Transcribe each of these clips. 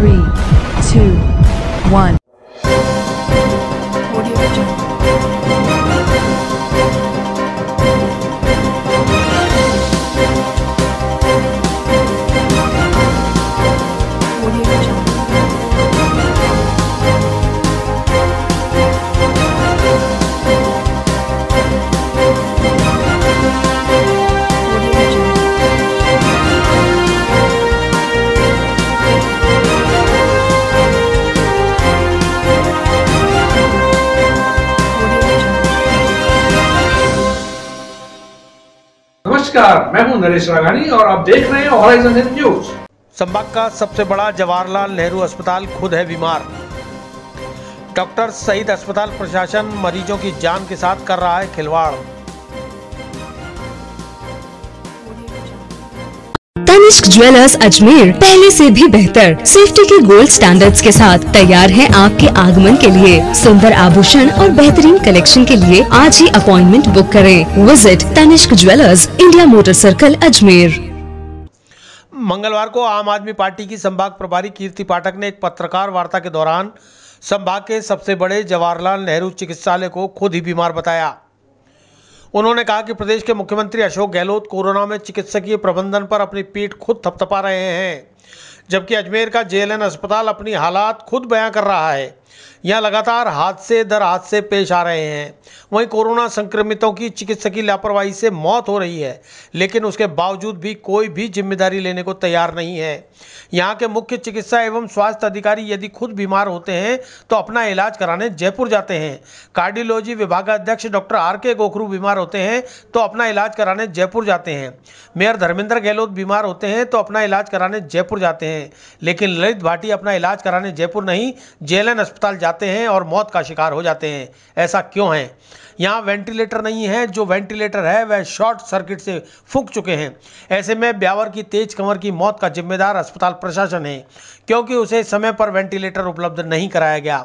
3, 2, 1. नमस्कार, मैं हूं नरेश राघानी और आप देख रहे हैं हॉराइजन न्यूज। संभाग का सबसे बड़ा जवाहरलाल नेहरू अस्पताल खुद है बीमार। डॉक्टर सहित अस्पताल प्रशासन मरीजों की जान के साथ कर रहा है खिलवाड़। तनिष्क ज्वेलर्स अजमेर पहले से भी बेहतर सेफ्टी के गोल्ड स्टैंडर्ड्स के साथ तैयार है आपके आगमन के लिए। सुंदर आभूषण और बेहतरीन कलेक्शन के लिए आज ही अपॉइंटमेंट बुक करें। Visit Tanishq jewellers, India motor circle, Ajmer. मंगलवार को आम आदमी पार्टी की संभाग प्रभारी कीर्ति पाठक ने एक पत्रकार वार्ता के दौरान संभाग के सबसे बड़े जवाहरलाल नेहरू चिकित्सालय को खुद ही बीमार बताया। उन्होंने कहा कि प्रदेश के मुख्यमंत्री अशोक गहलोत कोरोना में चिकित्सकीय प्रबंधन पर अपनी पीठ खुद थपथपा रहे हैं, जबकि अजमेर का JLN अस्पताल अपनी हालात खुद बयां कर रहा है। यहाँ लगातार हादसे दर हादसे पेश आ रहे हैं। वहीं कोरोना संक्रमितों की चिकित्सकीय लापरवाही से मौत हो रही है, लेकिन उसके बावजूद भी कोई भी जिम्मेदारी लेने को तैयार नहीं है। यहाँ के मुख्य चिकित्सा एवं स्वास्थ्य अधिकारी यदि खुद बीमार होते हैं तो अपना इलाज कराने जयपुर जाते हैं। कार्डियोलॉजी विभागाध्यक्ष डॉक्टर RK गोखरू बीमार होते हैं तो अपना इलाज कराने जयपुर जाते हैं। मेयर धर्मेंद्र गहलोत बीमार होते हैं तो अपना इलाज कराने जयपुर जाते हैं, लेकिन ललित भाटी अपना इलाज कराने जयपुर नहीं JLN अस्पताल जाते हैं और मौत का शिकार हो जाते हैं। ऐसा क्यों है? यहाँ वेंटिलेटर नहीं है, जो वेंटिलेटर है वह शॉर्ट सर्किट से फूंक चुके हैं। ऐसे में ब्यावर की तेज कंवर की मौत का जिम्मेदार अस्पताल प्रशासन है, क्योंकि उसे समय पर वेंटिलेटर उपलब्ध नहीं कराया गया।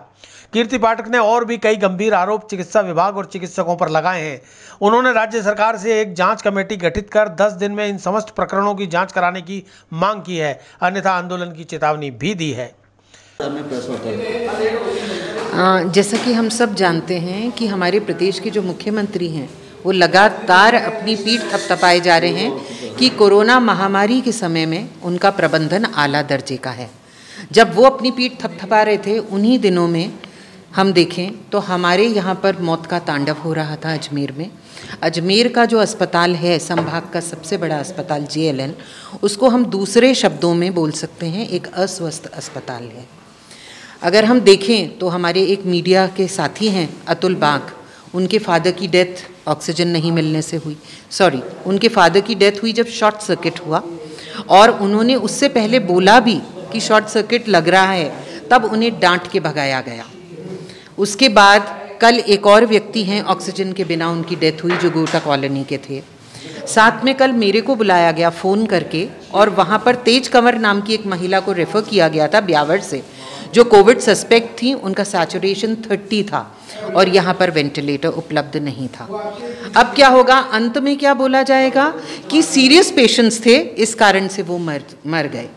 कीर्ति पाठक ने और भी कई गंभीर आरोप चिकित्सा विभाग और चिकित्सकों पर लगाए हैं। उन्होंने राज्य सरकार से एक जांच कमेटी गठित कर 10 दिन में इन समस्त प्रकरणों की जांच कराने की मांग की है, अन्यथा आंदोलन की चेतावनी भी दी है। जैसा कि हम सब जानते हैं कि हमारे प्रदेश के जो मुख्यमंत्री हैं वो लगातार अपनी पीठ थपथपाए जा रहे हैं कि कोरोना महामारी के समय में उनका प्रबंधन आला दर्जे का है। जब वो अपनी पीठ थपथपा रहे थे, उन्हीं दिनों में हम देखें तो हमारे यहाँ पर मौत का तांडव हो रहा था अजमेर में। अजमेर का जो अस्पताल है, संभाग का सबसे बड़ा अस्पताल JLN, उसको हम दूसरे शब्दों में बोल सकते हैं एक अस्वस्थ अस्पताल है। अगर हम देखें तो हमारे एक मीडिया के साथी हैं अतुल बाग, उनके फादर की डेथ ऑक्सीजन नहीं मिलने से हुई। उनके फादर की डेथ हुई जब शॉर्ट सर्किट हुआ, और उन्होंने उससे पहले बोला भी कि शॉर्ट सर्किट लग रहा है, तब उन्हें डांट के भगाया गया। उसके बाद कल एक और व्यक्ति हैं, ऑक्सीजन के बिना उनकी डेथ हुई, जो गोटा कॉलोनी के थे। साथ में कल मेरे को बुलाया गया फ़ोन करके, और वहाँ पर तेज कंवर नाम की एक महिला को रेफ़र किया गया था ब्यावर से, जो कोविड सस्पेक्ट थी। उनका सैचुरेशन 30 था और यहाँ पर वेंटिलेटर उपलब्ध नहीं था। अब क्या होगा? अंत में क्या बोला जाएगा कि सीरियस पेशेंट्स थे, इस कारण से वो मर गए।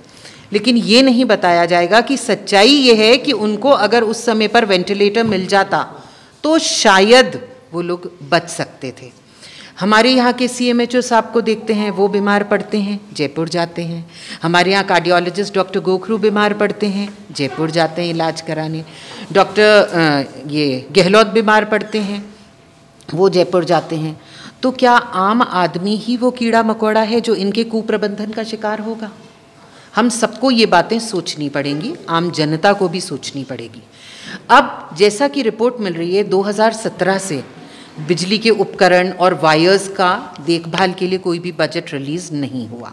लेकिन ये नहीं बताया जाएगा कि सच्चाई ये है कि उनको अगर उस समय पर वेंटिलेटर मिल जाता तो शायद वो लोग बच सकते थे। हमारे यहाँ के CMHO साहब को देखते हैं, वो बीमार पड़ते हैं, जयपुर जाते हैं। हमारे यहाँ कार्डियोलॉजिस्ट डॉक्टर गोखरू बीमार पड़ते हैं, जयपुर जाते हैं इलाज कराने। डॉक्टर गहलोत बीमार पड़ते हैं, वो जयपुर जाते हैं। तो क्या आम आदमी ही वो कीड़ा मकोड़ा है जो इनके कुप्रबंधन का शिकार होगा? हम सबको ये बातें सोचनी पड़ेंगी, आम जनता को भी सोचनी पड़ेगी। अब जैसा कि रिपोर्ट मिल रही है, 2017 से बिजली के उपकरण और वायर्स का देखभाल के लिए कोई भी बजट रिलीज़ नहीं हुआ।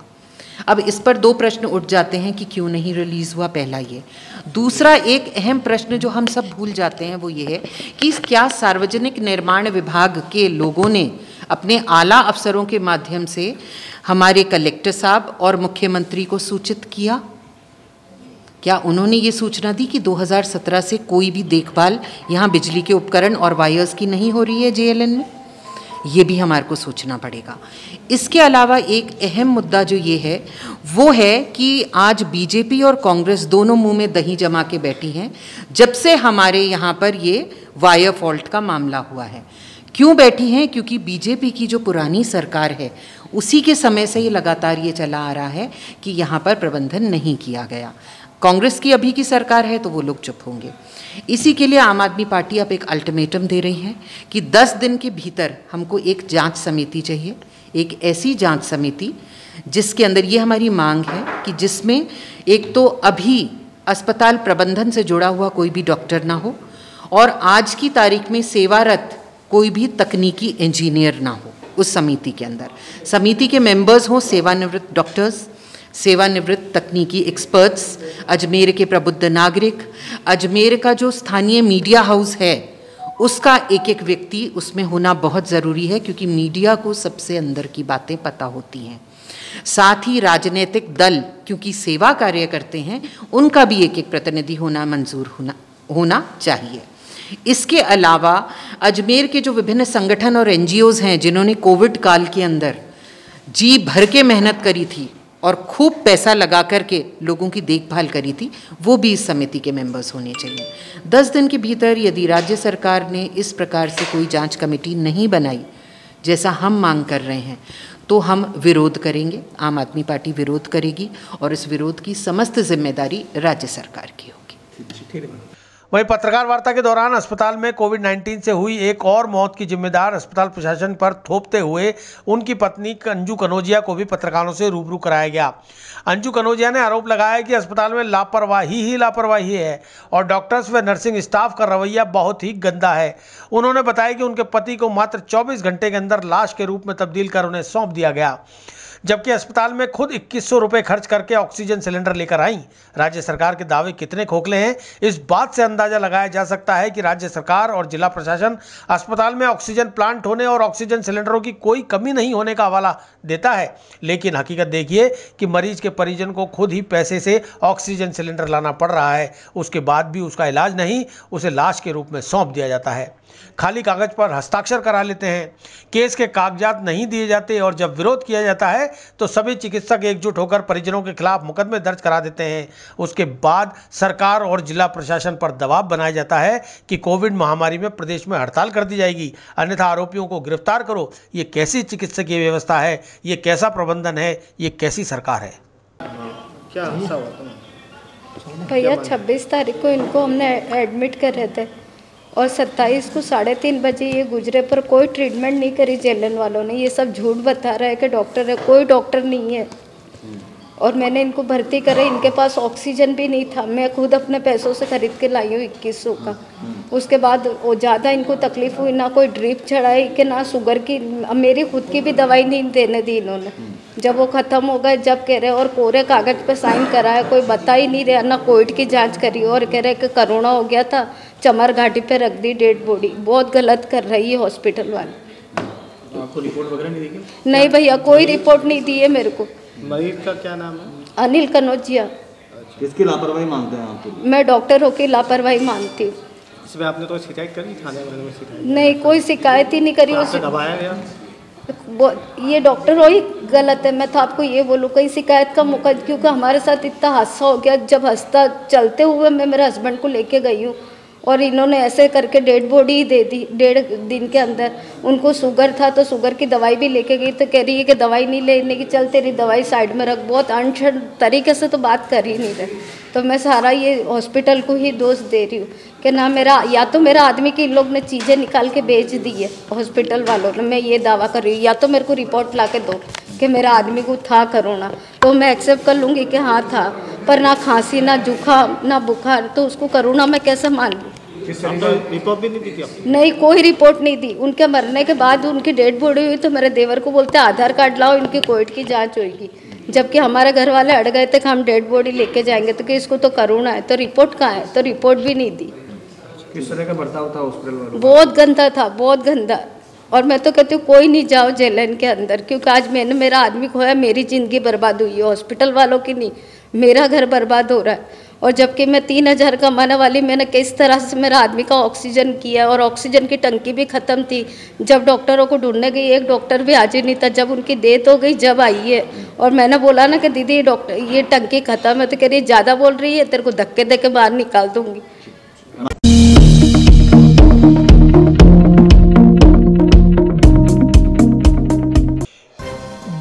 अब इस पर 2 प्रश्न उठ जाते हैं कि क्यों नहीं रिलीज़ हुआ, पहला ये। दूसरा एक अहम प्रश्न जो हम सब भूल जाते हैं वो ये है कि क्या सार्वजनिक निर्माण विभाग के लोगों ने अपने आला अफसरों के माध्यम से हमारे कलेक्टर साहब और मुख्यमंत्री को सूचित किया? क्या उन्होंने ये सूचना दी कि 2017 से कोई भी देखभाल यहाँ बिजली के उपकरण और वायर्स की नहीं हो रही है JLN में? ये भी हमारे को सोचना पड़ेगा। इसके अलावा एक अहम मुद्दा जो ये है वो है कि आज बीजेपी और कांग्रेस दोनों मुंह में दही जमा के बैठी हैं जब से हमारे यहाँ पर ये वायर फॉल्ट का मामला हुआ है। क्यों बैठी हैं? क्योंकि बीजेपी की जो पुरानी सरकार है उसी के समय से ये लगातार ये चला आ रहा है कि यहाँ पर प्रबंधन नहीं किया गया। कांग्रेस की अभी की सरकार है तो वो लोग चुप होंगे। इसी के लिए आम आदमी पार्टी अब एक अल्टीमेटम दे रही है कि 10 दिन के भीतर हमको एक जांच समिति चाहिए, एक ऐसी जांच समिति जिसके अंदर ये हमारी मांग है कि जिसमें एक तो अभी अस्पताल प्रबंधन से जुड़ा हुआ कोई भी डॉक्टर ना हो और आज की तारीख में सेवारत कोई भी तकनीकी इंजीनियर ना हो उस समिति के अंदर। समिति के मेंबर्स हों सेवानिवृत्त डॉक्टर्स, सेवानिवृत्त तकनीकी एक्सपर्ट्स, अजमेर के प्रबुद्ध नागरिक, अजमेर का जो स्थानीय मीडिया हाउस है उसका एक एक व्यक्ति उसमें होना बहुत ज़रूरी है क्योंकि मीडिया को सबसे अंदर की बातें पता होती हैं। साथ ही राजनीतिक दल क्योंकि सेवा कार्य करते हैं उनका भी एक एक प्रतिनिधि होना मंजूर होना चाहिए। इसके अलावा अजमेर के जो विभिन्न संगठन और एनजीओज़ हैं जिन्होंने कोविड काल के अंदर जी भर के मेहनत करी थी और खूब पैसा लगा करके लोगों की देखभाल करी थी, वो भी इस समिति के मेंबर्स होने चाहिए। 10 दिन के भीतर यदि राज्य सरकार ने इस प्रकार से कोई जांच कमेटी नहीं बनाई जैसा हम मांग कर रहे हैं तो हम विरोध करेंगे, आम आदमी पार्टी विरोध करेगी और इस विरोध की समस्त जिम्मेदारी राज्य सरकार की होगी। वहीं पत्रकार वार्ता के दौरान अस्पताल में कोविड-19 से हुई एक और मौत की जिम्मेदार अस्पताल प्रशासन पर थोपते हुए उनकी पत्नी अंजू कनौजिया को भी पत्रकारों से रूबरू कराया गया। अंजू कनौजिया ने आरोप लगाया कि अस्पताल में लापरवाही है और डॉक्टर्स व नर्सिंग स्टाफ का रवैया बहुत ही गंदा है। उन्होंने बताया कि उनके पति को मात्र 24 घंटे के अंदर लाश के रूप में तब्दील कर उन्हें सौंप दिया गया, जबकि अस्पताल में खुद 2100 रुपये खर्च करके ऑक्सीजन सिलेंडर लेकर आई। राज्य सरकार के दावे कितने खोखले हैं, इस बात से अंदाजा लगाया जा सकता है कि राज्य सरकार और जिला प्रशासन अस्पताल में ऑक्सीजन प्लांट होने और ऑक्सीजन सिलेंडरों की कोई कमी नहीं होने का हवाला देता है, लेकिन हकीकत देखिए कि मरीज के परिजन को खुद ही पैसे से ऑक्सीजन सिलेंडर लाना पड़ रहा है। उसके बाद भी उसका इलाज नहीं, उसे लाश के रूप में सौंप दिया जाता है। खाली कागज पर हस्ताक्षर करा लेते हैं, केस के कागजात नहीं दिए जाते और जब विरोध किया जाता है तो सभी चिकित्सक एकजुट होकर परिजनों के खिलाफ मुकदमे दर्ज करा देते हैं। उसके बाद सरकार और जिला प्रशासन पर दबाव बनाया जाता है कि कोविड महामारी में प्रदेश में हड़ताल कर दी जाएगी, अन्यथा आरोपियों को गिरफ्तार करो। ये कैसी चिकित्सकीय व्यवस्था है, ये कैसा प्रबंधन है, ये कैसी सरकार है? क्या हादसा हुआ? भैया 26 तारीख को इनको हमने एडमिट कर रहे थे और 27 को 3:30 बजे ये गुजरे, पर कोई ट्रीटमेंट नहीं करी जेलन वालों ने। ये सब झूठ बता रहा है कि डॉक्टर है, कोई डॉक्टर नहीं है। और मैंने इनको भर्ती करा, इनके पास ऑक्सीजन भी नहीं था, मैं खुद अपने पैसों से खरीद के लाई हूँ 2100 का। उसके बाद वो ज़्यादा इनको तकलीफ हुई, ना कोई ड्रिप चढ़ाई कि ना शुगर की, मेरी खुद की भी दवाई नहीं देने दी इन्होंने। जब वो ख़त्म हो गए जब कह रहे और कोरे कागज़ पे साइन करा है, कोई बता ही नहीं रहा, ना कोविड की जांच करी और कह रहे कि कोरोना हो गया था, चमर घाटी पे रख दी डेड बॉडी। बहुत गलत कर रही है हॉस्पिटल वाले। आपको रिपोर्ट वगैरह नहीं दी? नहीं भैया, कोई रिपोर्ट नहीं दी है मेरे को। मरीज का क्या नाम है? अनिल कनौजिया। किसकी लापरवाही मानते हैं आप? मैं डॉक्टरों की लापरवाही मानती हूँ। इसमें आपने तो शिकायत करी थाने वाले में? शिकायत नहीं, कोई शिकायत ही नहीं करी। आपसे दबाया गया? ये डॉक्टर ही गलत है। मैं तो आपको ये बोलूँ, कहीं शिकायत का मौका, क्योंकि हमारे साथ इतना हादसा हो गया। जब हंसता चलते हुए मैं मेरे हस्बैंड को लेके गई हूँ और इन्होंने ऐसे करके डेड बॉडी दे दी 1.5 दिन के अंदर। उनको शुगर था तो शुगर की दवाई भी लेके गई तो कह रही है कि दवाई नहीं लेने की, चल तेरी दवाई साइड में रख। बहुत अनशन तरीके से तो बात कर ही नहीं रहे। तो मैं सारा ये हॉस्पिटल को ही दोष दे रही हूँ कि ना मेरा, या तो मेरा आदमी की इन लोग ने चीज़ें निकाल के बेच दी है हॉस्पिटल वालों ने, मैं ये दावा कर रही हूँ, या तो मेरे को रिपोर्ट ला के दो कि मेरा आदमी को था कोरोना, तो मैं एक्सेप्ट कर लूँगी कि हाँ था, पर ना खांसी, ना जुकाम, ना बुखार, तो उसको कोरोना मैं कैसे मान लूँ? रिपोर्ट भी नहीं दी थी? नहीं, कोई रिपोर्ट नहीं दी। उनके मरने के बाद उनकी डेड बॉडी हुई तो मेरे देवर को बोलते आधार कार्ड लाओ, इनकी कोविड की जांच होगी। जबकि हमारे घर वाले अड़ गए थे कि हम डेड बॉडी लेके जाएंगे, तो कि इसको तो कोरोना है, तो रिपोर्ट कहाँ है? तो रिपोर्ट भी नहीं दी। किस तरह का बर्ताव था हॉस्पिटल वालों? बहुत गंदा था, बहुत गंदा। और मैं तो कहती हूँ कोई नहीं जाओ जेलन के अंदर, क्योंकि आज मैंने मेरा आदमी खोया, मेरी ज़िंदगी बर्बाद हुई है, हॉस्पिटल वालों की नहीं, मेरा घर बर्बाद हो रहा है। और जबकि मैं 3000 कमाने वाली, मैंने किस तरह से मेरा आदमी का ऑक्सीजन किया और ऑक्सीजन की टंकी भी ख़त्म थी। जब डॉक्टरों को ढूंढने गई, एक डॉक्टर भी हाजिर नहीं था। जब उनकी डेथ हो गई, जब आई है और मैंने बोला ना कि दीदी डॉक्टर ये टंकी ख़त्म है, तो कह रही है ज़्यादा बोल रही है, तेरे को धक्के दे के बाहर निकाल दूँगी।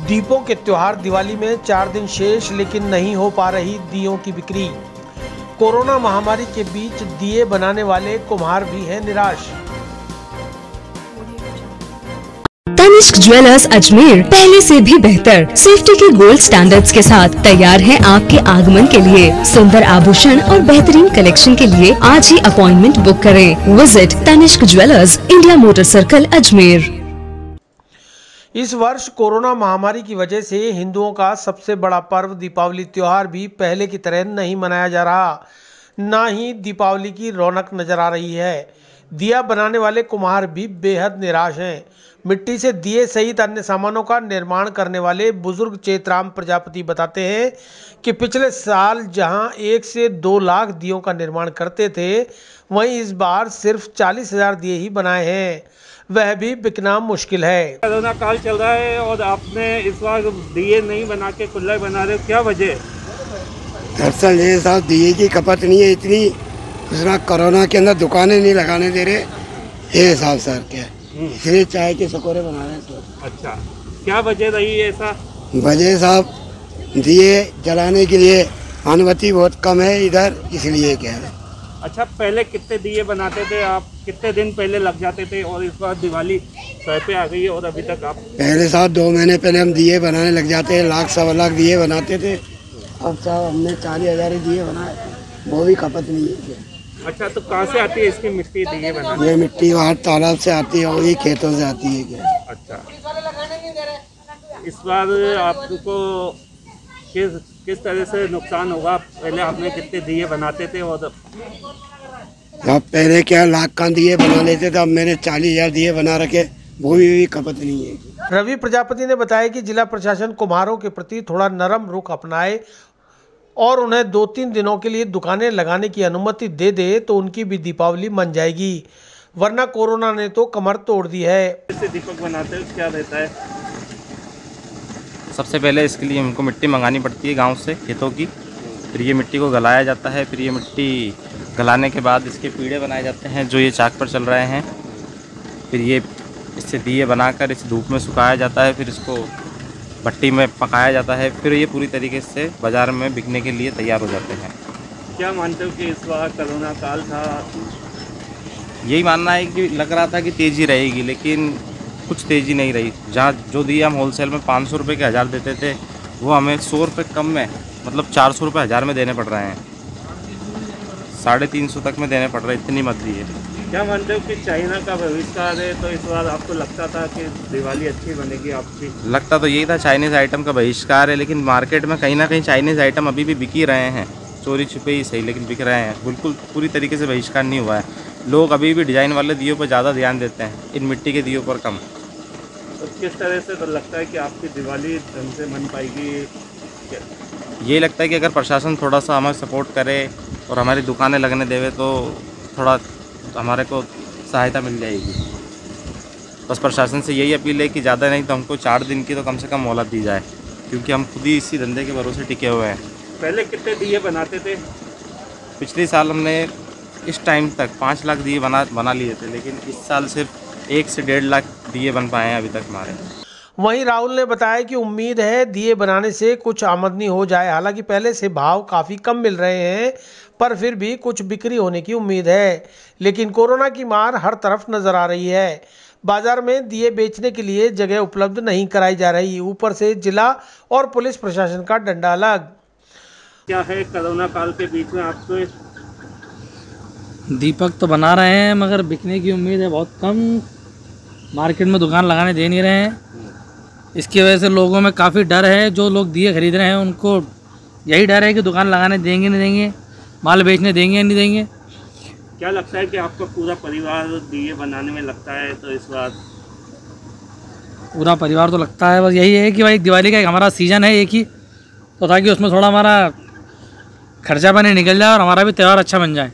दीपों के त्योहार दिवाली में 4 दिन शेष, लेकिन नहीं हो पा रही दियों की बिक्री। कोरोना महामारी के बीच दिए बनाने वाले कुम्हार भी हैं निराश। तनिष्क ज्वेलर्स अजमेर पहले से भी बेहतर सेफ्टी के गोल्ड स्टैंडर्ड्स के साथ तैयार है आपके आगमन के लिए। सुंदर आभूषण और बेहतरीन कलेक्शन के लिए आज ही अपॉइंटमेंट बुक करें। Visit Tanishq jewellers, India motor circle, Ajmer. इस वर्ष कोरोना महामारी की वजह से हिंदुओं का सबसे बड़ा पर्व दीपावली त्योहार भी पहले की तरह नहीं मनाया जा रहा। ना ही दीपावली की रौनक नजर आ रही है। दिया बनाने वाले कुम्हार भी बेहद निराश हैं। मिट्टी से दिए सहित अन्य सामानों का निर्माण करने वाले बुजुर्ग चेतराम प्रजापति बताते हैं कि पिछले साल जहां 1 से 2 लाख दियों का निर्माण करते थे, वहीं इस बार सिर्फ 40,000 दिए ही बनाए हैं। वह भी बिकना मुश्किल है। कोरोना काल चल रहा है और आपने इस बार दिए नहीं बना के कुल्ला बना रहे हो, क्या वजह? दरअसल ये साहब दिए की खपत नहीं है इतनी, दूसरा कोरोना के अंदर दुकानें नहीं लगाने दे रहे, ये हिसाब सर क्या इसलिए चाय के सकोरे बना रहे हैं। अच्छा, क्या वजह रही है ऐसा? वजह साहब दिए जलाने के लिए अनुमति बहुत कम है इधर, इसलिए क्या है। अच्छा, पहले कितने दिए बनाते थे आप? कितने दिन पहले लग जाते थे? और इस बार दिवाली सर पे आ गई है और अभी तक आप? पहले साहब 2 महीने पहले हम दिए बनाने लग जाते हैं, 1 सवा लाख दिए बनाते थे। अब साहब हमने 40,000 दिए बनाए, वो भी खपत नहीं है। अच्छा, तो कहाँ से आती है इसकी मिट्टी दिए बनाने? ये मिट्टी वहाँ तालाब से आती है और ये खेतों से आती है क्या। अच्छा, इस बार आपको किस तरह से नुकसान होगा? पहले आपने कितने दिए बनाते थे और अब पहले क्या लाख का दिए बना लेते थे, अब मैंने 40,000 दिए बना रखे, वो भी खपत नहीं है। रवि प्रजापति ने बताया कि जिला प्रशासन कुम्हारों के प्रति थोड़ा नरम रुख अपनाए और उन्हें 2-3 दिनों के लिए दुकानें लगाने की अनुमति दे दे तो उनकी भी दीपावली मन जाएगी, वरना कोरोना ने तो कमर तोड़ दी है। इससे दीपक बनाते हो, क्या रहता है? सबसे पहले इसके लिए हमको मिट्टी मंगानी पड़ती है गांव से, खेतों की। फिर ये मिट्टी को गलाया जाता है। फिर ये मिट्टी गलाने के बाद इसके पीढ़े बनाए जाते हैं जो ये चाक पर चल रहे हैं। फिर ये इससे दिए बनाकर इस धूप में सुखाया जाता है। फिर इसको भट्टी में पकाया जाता है। फिर ये पूरी तरीके से बाज़ार में बिकने के लिए तैयार हो जाते हैं। क्या मानते हो कि इस बार कोरोना काल था? यही मानना है कि लग रहा था कि तेज़ी रहेगी, लेकिन कुछ तेज़ी नहीं रही। जहाँ जो दिए हम होलसेल में 500 रुपये के 1000 देते थे, वो हमें 100 रुपये कम में, मतलब 400 रुपये 1000 में देने पड़ रहे हैं। 350 तक में देने पड़ रहे, इतनी मत दी है। क्या मानते हो कि चाइना का बहिष्कार है, तो इस बार आपको लगता था कि दिवाली अच्छी बनेगी आपकी? लगता तो यही था, चाइनीज़ आइटम का बहिष्कार है, लेकिन मार्केट में कहीं ना कहीं चाइनीज़ आइटम अभी भी बिक ही रहे हैं। चोरी छुपे ही सही, लेकिन बिक रहे हैं। बिल्कुल पूरी तरीके से बहिष्कार नहीं हुआ है। लोग अभी भी डिज़ाइन वाले दियों पर ज़्यादा ध्यान देते हैं, इन मिट्टी के दियों पर कम। तो किस तरह से तो लगता है कि आपकी दिवाली ढंग से बन पाएगी? ये लगता है कि अगर प्रशासन थोड़ा सा हमें सपोर्ट करे और हमारी दुकानें लगने देवे तो थोड़ा हमारे को सहायता मिल जाएगी। बस प्रशासन से यही अपील है कि ज़्यादा नहीं तो हमको 4 दिन की तो कम से कम मोहलत दी जाए, क्योंकि हम खुद ही इसी धंधे के भरोसे टिके हुए हैं। पहले कितने दिए बनाते थे? पिछले साल हमने इस टाइम तक 5 लाख दिए बना लिए थे, लेकिन इस साल सिर्फ 1 से 1.5 लाख दिए बन पाए हैं अभी तक हमारे। वहीं राहुल ने बताया कि उम्मीद है दिए बनाने से कुछ आमदनी हो जाए। हालांकि पहले से भाव काफ़ी कम मिल रहे हैं, पर फिर भी कुछ बिक्री होने की उम्मीद है। लेकिन कोरोना की मार हर तरफ नजर आ रही है। बाजार में दिए बेचने के लिए जगह उपलब्ध नहीं कराई जा रही, ऊपर से जिला और पुलिस प्रशासन का डंडा अलग। क्या है कोरोना काल के बीच में आपको? दीपक तो बना रहे हैं, मगर बिकने की उम्मीद है बहुत कम। मार्केट में दुकान लगाने दे नहीं रहे हैं। इसकी वजह से लोगों में काफ़ी डर है। जो लोग दिए खरीद रहे हैं उनको यही डर है कि दुकान लगाने देंगे नहीं देंगे, माल बेचने देंगे नहीं देंगे। क्या लगता है कि आपका पूरा परिवार दिए बनाने में लगता है? तो इस बार पूरा परिवार तो लगता है, बस यही है कि भाई दिवाली का एक हमारा सीज़न है एक ही, तो ताकि उसमें थोड़ा हमारा खर्चा पानी निकल जाए और हमारा भी त्यौहार अच्छा बन जाए।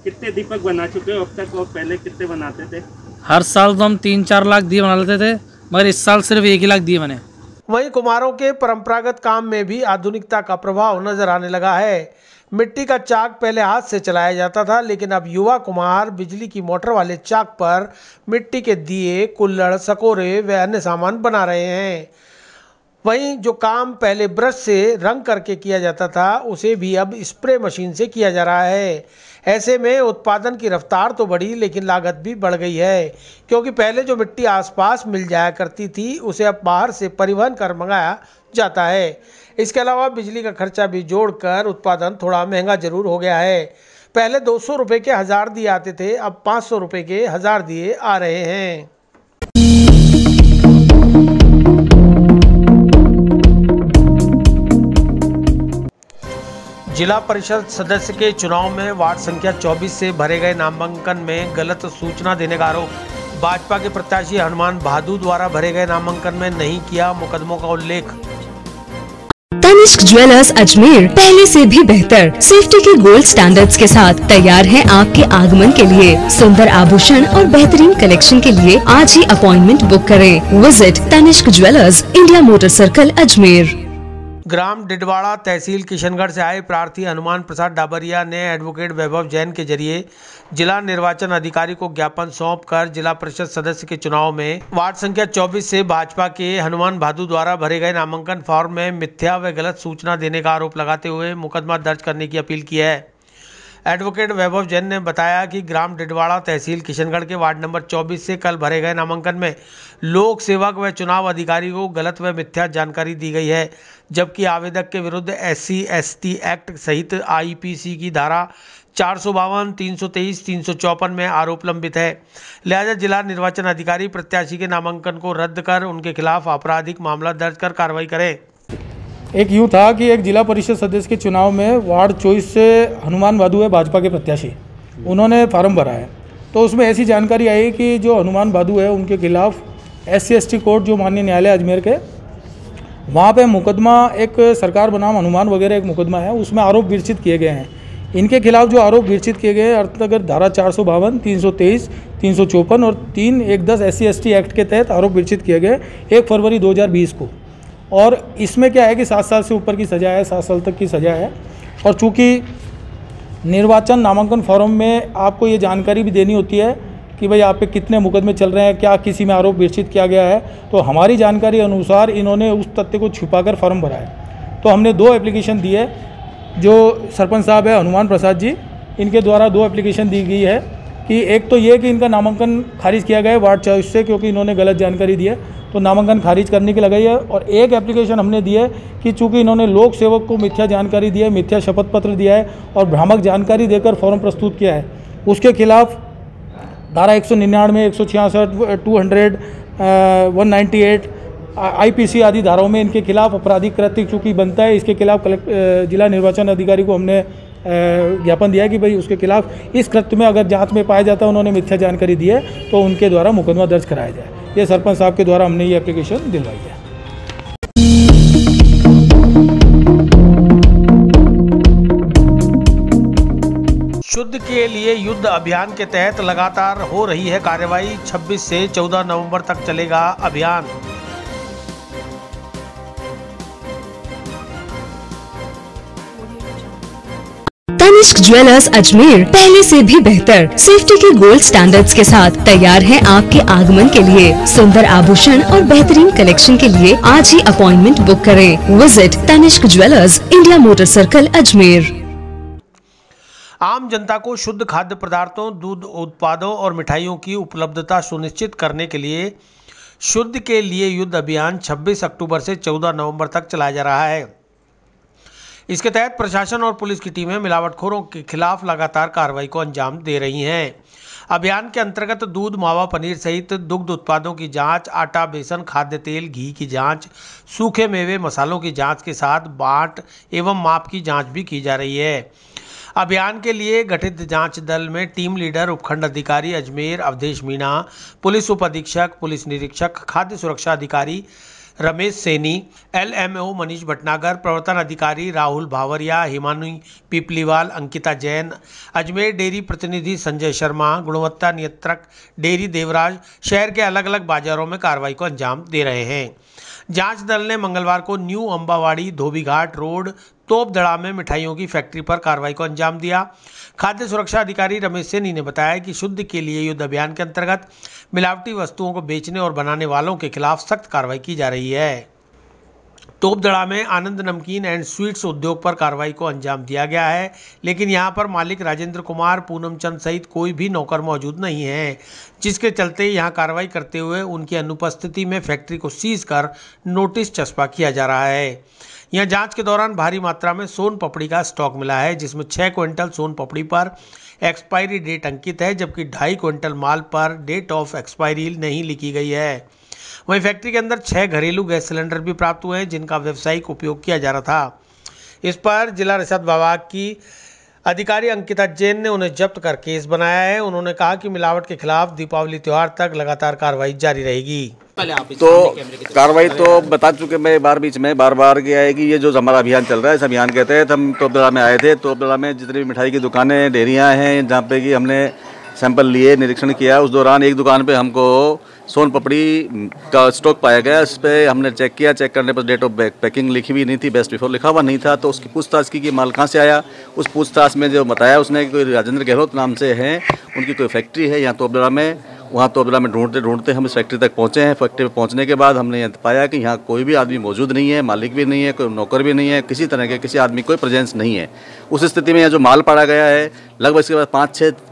कितने दीपक बना चुके हो अब तक और पहले कितने बनाते थे? हर साल तो हम 3-4 लाख दिए बना लेते थे, मगर इस साल सिर्फ 1 ही लाख दिए बने। वहीं कुम्हारों के परंपरागत काम में भी आधुनिकता का प्रभाव नजर आने लगा है। मिट्टी का चाक पहले हाथ से चलाया जाता था, लेकिन अब युवा कुम्हार बिजली की मोटर वाले चाक पर मिट्टी के दिए, कुल्हड़, सकोरे व अन्य सामान बना रहे हैं। वहीं जो काम पहले ब्रश से रंग करके किया जाता था, उसे भी अब स्प्रे मशीन से किया जा रहा है। ऐसे में उत्पादन की रफ्तार तो बढ़ी, लेकिन लागत भी बढ़ गई है, क्योंकि पहले जो मिट्टी आसपास मिल जाया करती थी, उसे अब बाहर से परिवहन कर मंगाया जाता है। इसके अलावा बिजली का खर्चा भी जोड़कर उत्पादन थोड़ा महंगा जरूर हो गया है। पहले 200 रुपये के 1000 दिए आते थे, अब 500 रुपये के 1000 दिए आ रहे हैं। जिला परिषद सदस्य के चुनाव में वार्ड संख्या 24 से भरे गए नामांकन में गलत सूचना देने का आरोप। भाजपा के प्रत्याशी हनुमान भादु द्वारा भरे गए नामांकन में नहीं किया मुकदमों का उल्लेख। तनिष्क ज्वेलर्स अजमेर पहले से भी बेहतर सेफ्टी के गोल्ड स्टैंडर्ड्स के साथ तैयार है आपके आगमन के लिए। सुंदर आभूषण और बेहतरीन कलेक्शन के लिए आज ही अपॉइंटमेंट बुक करें। Visit Tanishq jewellers, India motor circle, Ajmer. ग्राम डिडवाड़ा तहसील किशनगढ़ से आए प्रार्थी हनुमान प्रसाद डाबरिया ने एडवोकेट वैभव जैन के जरिए जिला निर्वाचन अधिकारी को ज्ञापन सौंपकर जिला परिषद सदस्य के चुनाव में वार्ड संख्या 24 से भाजपा के हनुमान भादु द्वारा भरे गए नामांकन फॉर्म में मिथ्या व गलत सूचना देने का आरोप लगाते हुए मुकदमा दर्ज करने की अपील की है। एडवोकेट वैभव जैन ने बताया कि ग्राम डिडवाड़ा तहसील किशनगढ़ के वार्ड नंबर 24 से कल भरे गए नामांकन में लोक सेवक व चुनाव अधिकारी को गलत व मिथ्या जानकारी दी गई है, जबकि आवेदक के विरुद्ध SC/ST एक्ट सहित IPC की धारा 452, 323, 354 में आरोप लंबित है। लिहाजा जिला निर्वाचन अधिकारी प्रत्याशी के नामांकन को रद्द कर उनके खिलाफ आपराधिक मामला दर्ज कर कार्रवाई करें। एक यूँ था कि एक जिला परिषद सदस्य के चुनाव में वार्ड 24 से हनुमान भादु है भाजपा के प्रत्याशी, उन्होंने फार्म भरा है, तो उसमें ऐसी जानकारी आई कि जो हनुमान भादु है उनके खिलाफ SC/ST कोर्ट जो माननीय न्यायालय अजमेर के वहाँ पे मुकदमा एक सरकार बनाम हनुमान वगैरह एक मुकदमा है, उसमें आरोप विरचित किए गए हैं। इनके खिलाफ जो आरोप विरचित किए गए अंतर्गत धारा 452, 323, 354 और 3(1)(10) SC/ST एक्ट के तहत आरोप विरचित किए गए 1 फरवरी 2020 को। और इसमें क्या है कि 7 साल से ऊपर की सज़ा है, 7 साल तक की सज़ा है। और चूँकि निर्वाचन नामांकन फॉर्म में आपको ये जानकारी भी देनी होती है कि भाई आप पे कितने मुकदमे चल रहे हैं, क्या किसी में आरोप विरचित किया गया है, तो हमारी जानकारी अनुसार इन्होंने उस तथ्य को छुपाकर फॉर्म भरा है। तो हमने 2 एप्लीकेशन दी है, जो सरपंच साहब है हनुमान प्रसाद जी, इनके द्वारा 2 एप्लीकेशन दी गई है कि एक तो ये कि इनका नामांकन खारिज किया गया है वार्ड 24 से, क्योंकि इन्होंने गलत जानकारी दी है, तो नामांकन खारिज करने की लगाई है। और एक एप्लीकेशन हमने दी है कि चूंकि इन्होंने लोक सेवक को मिथ्या जानकारी दी है, मिथ्या शपथ पत्र दिया है और भ्रामक जानकारी देकर फॉर्म प्रस्तुत किया है, उसके खिलाफ धारा 199, 166, 200, 198 IPC आदि धाराओं में इनके खिलाफ आपराधिक कृत्य चूँकि बनता है, इसके खिलाफ जिला निर्वाचन अधिकारी को हमने ज्ञापन दिया है कि भाई उसके खिलाफ इस कृत्य में अगर जांच में पाया जाता है उन्होंने मिथ्या जानकारी दी है तो उनके द्वारा मुकदमा दर्ज कराया जाए। ये सरपंच साहब के द्वारा हमने ये एप्लीकेशन दिलवाई है। शुद्ध के लिए युद्ध अभियान के तहत लगातार हो रही है कार्रवाई। 26 से 14 नवंबर तक चलेगा अभियान। तनिष्क ज्वेलर्स अजमेर पहले से भी बेहतर सेफ्टी के गोल्ड स्टैंडर्ड्स के साथ तैयार है आपके आगमन के लिए। सुंदर आभूषण और बेहतरीन कलेक्शन के लिए आज ही अपॉइंटमेंट बुक करें। Visit Tanishq jewellers, India motor circle, Ajmer. आम जनता को शुद्ध खाद्य पदार्थों, दूध उत्पादों और मिठाइयों की उपलब्धता सुनिश्चित करने के लिए शुद्ध के लिए युद्ध अभियान 26 अक्टूबर से 14 नवंबर तक चलाया जा रहा है। इसके तहत प्रशासन और पुलिस की टीमें मिलावटखोरों के खिलाफ लगातार कार्रवाई को अंजाम दे रही हैं। अभियान के अंतर्गत दूध, मावा, पनीर सहित दुग्ध उत्पादों की जांच, आटा, बेसन, खाद्य तेल, घी की जांच, सूखे मेवे, मसालों की जांच के साथ बाट एवं माप की जांच भी की जा रही है। अभियान के लिए गठित जांच दल में टीम लीडर, उपखंड अधिकारी अजमेर अवधेश मीणा, पुलिस उप अधीक्षक, पुलिस निरीक्षक, खाद्य सुरक्षा अधिकारी, रमेश सैनी, LMO मनीष भटनागर, प्रवर्तन अधिकारी राहुल भावरिया, हिमानी पिपलीवाल, अंकिता जैन, अजमेर डेयरी प्रतिनिधि संजय शर्मा, गुणवत्ता नियंत्रक डेयरी देवराज शहर के अलग अलग बाजारों में कार्रवाई को अंजाम दे रहे हैं। जांच दल ने मंगलवार को न्यू अंबावाड़ी धोबीघाट रोड तोपदड़ा में मिठाइयों की फैक्ट्री पर कार्रवाई को अंजाम दिया। खाद्य सुरक्षा अधिकारी रमेश सैनी ने बताया कि शुद्ध के लिए युद्ध अभियान के अंतर्गत मिलावटी वस्तुओं को बेचने और बनाने वालों के खिलाफ सख्त कार्रवाई की जा रही है। तोपदड़ा में आनंद नमकीन एंड स्वीट्स उद्योग पर कार्रवाई को अंजाम दिया गया है, लेकिन यहां पर मालिक राजेंद्र कुमार, पूनम चंद सहित कोई भी नौकर मौजूद नहीं है, जिसके चलते यहां कार्रवाई करते हुए उनकी अनुपस्थिति में फैक्ट्री को सीज कर नोटिस चस्पा किया जा रहा है। यहां जांच के दौरान भारी मात्रा में सोन पपड़ी का स्टॉक मिला है, जिसमें 6 क्विंटल सोन पपड़ी पर एक्सपायरी डेट अंकित है, जबकि 2.5 क्विंटल माल पर डेट ऑफ एक्सपायरी नहीं लिखी गई है। वहीं फैक्ट्री के अंदर 6 घरेलू गैस सिलेंडर भी प्राप्त हुए हैं, जिनका व्यावसायिक उपयोग किया जा रहा था। इस पर जिला रसद विभाग की अधिकारी अंकिता जैन ने उन्हें जब्त कर केस बनाया है। उन्होंने कहा कि मिलावट के खिलाफ दीपावली त्योहार तक लगातार कार्रवाई जारी रहेगी। तो कार्रवाई तो बता चुके मैं बार बार गया है कि ये जो हमारा अभियान चल रहा है, इस अभियान के तहत हम तोपदड़ा में आए थे। तोपदड़ा में जितनी भी मिठाई की दुकानें, डेयरियाँ हैं, जहाँ पे कि हमने सैंपल लिए, निरीक्षण किया। उस दौरान एक दुकान पे हमको सोन पपड़ी का स्टॉक पाया गया। इस पर हमने चेक किया, चेक करने पर डेट ऑफ पैकिंग लिखी हुई नहीं थी, बेस्ट बिफोर लिखा हुआ नहीं था। तो उसकी पूछताछ की कि माल कहाँ से आया। उस पूछताछ में जो बताया उसने कि कोई राजेंद्र गहलोत नाम से हैं, उनकी कोई फैक्ट्री है यहाँ तोपदड़ा में। वहाँ तोपदड़ा में ढूंढते हम इस फैक्ट्री तक पहुँचे हैं। फैक्ट्री में पहुँचने के बाद हमने यह पाया कि यहाँ कोई भी आदमी मौजूद नहीं है, मालिक भी नहीं है, कोई नौकर भी नहीं है, किसी तरह के किसी आदमी कोई प्रेजेंस नहीं है। उस स्थिति में यहाँ जो माल पड़ा गया है, लगभग इसके बाद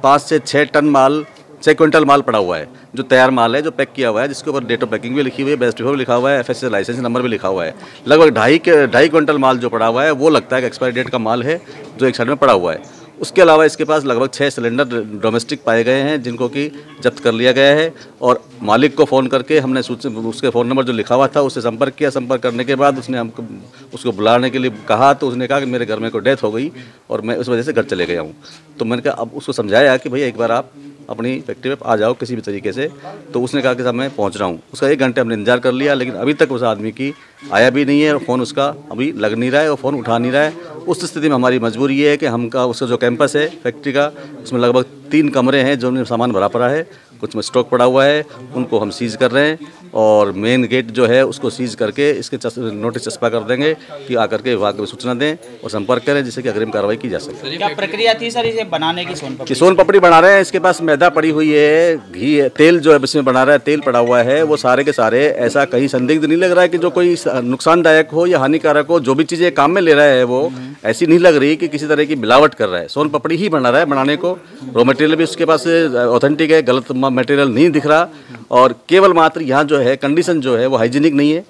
5 से 6 टन माल, 6 क्विंटल माल पड़ा हुआ है, जो तैयार माल है, जो पैक किया हुआ है, जिसके ऊपर डेट ऑफ पैकिंग भी लिखी हुई है, बेस्ट बिफोर भी लिखा हुआ है, FSC लाइसेंस नंबर भी लिखा हुआ है। लगभग 2.5 क्विंटल माल जो पड़ा हुआ है वो लगता है कि एक्सपायरी डेट का माल है, जो एक साइड में पड़ा हुआ है। उसके अलावा इसके पास लगभग 6 सिलेंडर डोमेस्टिक पाए गए हैं, जिनको कि जब्त कर लिया गया है। और मालिक को फ़ोन करके हमने उसके फ़ोन नंबर जो लिखा हुआ था उससे संपर्क किया। संपर्क करने के बाद उसने हमको उसको बुलाने के लिए कहा, तो उसने कहा कि मेरे घर में कोई डेथ हो गई और मैं उस वजह से घर चले गया हूँ। तो मैंने कहा, अब उसको समझाया कि भैया एक बार आप अपनी फैक्ट्री में आ जाओ किसी भी तरीके से। तो उसने कहा कि साहब मैं पहुंच रहा हूं। उसका 1 घंटे हमने इंतजार कर लिया, लेकिन अभी तक उस आदमी की आया भी नहीं है और फ़ोन उसका अभी लग नहीं रहा है और फ़ोन उठा नहीं रहा है। उस स्थिति में हमारी मजबूरी ये है कि उसका जो कैंपस है फैक्ट्री का, उसमें लगभग 3 कमरे हैं जो सामान भरा पड़ा है, कुछ में स्टॉक पड़ा हुआ है, उनको हम सीज कर रहे हैं। और मेन गेट जो है उसको सीज करके इसके नोटिस चस्पा कर देंगे कि आकर के विभाग में सूचना दें और संपर्क करें, जिससे कि अग्रिम कार्रवाई की जा सके। क्या प्रक्रिया थी सर इसे बनाने की? सोन पपड़ी बना रहे हैं। इसके पास मैदा पड़ी हुई है, घी है, तेल जो है इसमें बना रहा है, तेल पड़ा हुआ है। वो सारे के सारे ऐसा कहीं संदिग्ध नहीं लग रहा है कि जो कोई नुकसानदायक हो या हानिकारक हो। जो भी चीज़ें काम में ले रहा है वो ऐसी नहीं लग रही कि किसी तरह की मिलावट कर रहा है। सोन पपड़ी ही बना रहा है। बनाने को रॉ मटेरियल भी उसके पास ऑथेंटिक है, गलत मटेरियल नहीं दिख रहा। और केवल मात्र यहाँ जो है कंडीशन जो है वो हाइजीनिक नहीं है,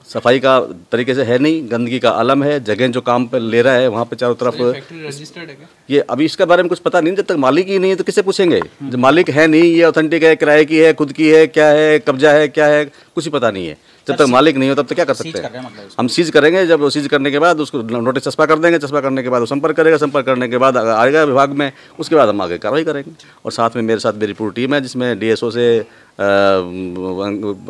सफाई का तरीके से है नहीं, गंदगी का आलम है। जगह जो काम पे ले रहा है वहाँ पे चारों तरफ रजिस्टर्ड है क्या? ये अभी इसके बारे में कुछ पता नहीं। जब तक मालिक ही नहीं है तो किससे पूछेंगे? जब मालिक है नहीं, ये ऑथेंटिक है, किराए की है, खुद की है, क्या है, कब्जा है, क्या है, कुछ ही पता नहीं है। जब तक मालिक नहीं हो तब तक क्या कर सकते हैं? हम सीज करेंगे। जब सीज करने के बाद उसको नोटिस चस्पा कर देंगे। चस्पा करने के बाद वो संपर्क करेगा। संपर्क करने के बाद आएगा विभाग में, उसके बाद हम आगे कार्रवाई करेंगे। और साथ में मेरे साथ मेरी पूरी टीम है, जिसमें DSO से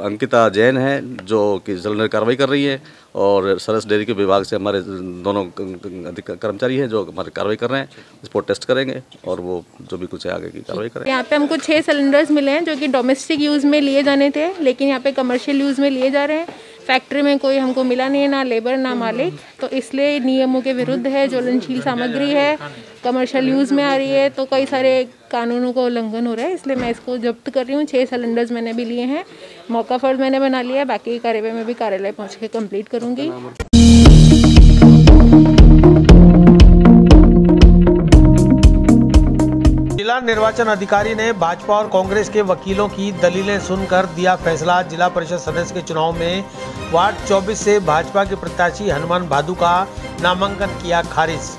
अंकिता जैन है जो कि जल्द कार्रवाई कर रही है, और सरस डेयरी के विभाग से हमारे दोनों कर्मचारी हैं जो हमारे कार्रवाई कर रहे हैं। रिपोर्ट टेस्ट करेंगे और वो जो भी कुछ है आगे की कार्रवाई करेंगे। यहाँ पे हमको 6 सिलेंडर्स मिले हैं जो कि डोमेस्टिक यूज़ में लिए जाने थे, लेकिन यहाँ पे कमर्शियल यूज़ में लिए जा रहे हैं। फैक्ट्री में कोई हमको मिला नहीं है, ना लेबर ना मालिक, तो इसलिए नियमों के विरुद्ध है। ज्वलनशील सामग्री है, कमर्शियल यूज़ में आ रही है, तो कई सारे कानूनों का उल्लंघन हो रहा है, इसलिए मैं इसको जब्त कर रही हूँ। 6 सिलेंडर्स मैंने भी लिए हैं, मौका फर्ज मैंने बना लिया है, बाकी कार्रवाई में भी कार्यालय पहुँच के कंप्लीट करूँगी। जिला निर्वाचन अधिकारी ने भाजपा और कांग्रेस के वकीलों की दलीलें सुनकर दिया फैसला। जिला परिषद सदस्य के चुनाव में वार्ड 24 से भाजपा के प्रत्याशी हनुमान भादु का नामांकन किया खारिज।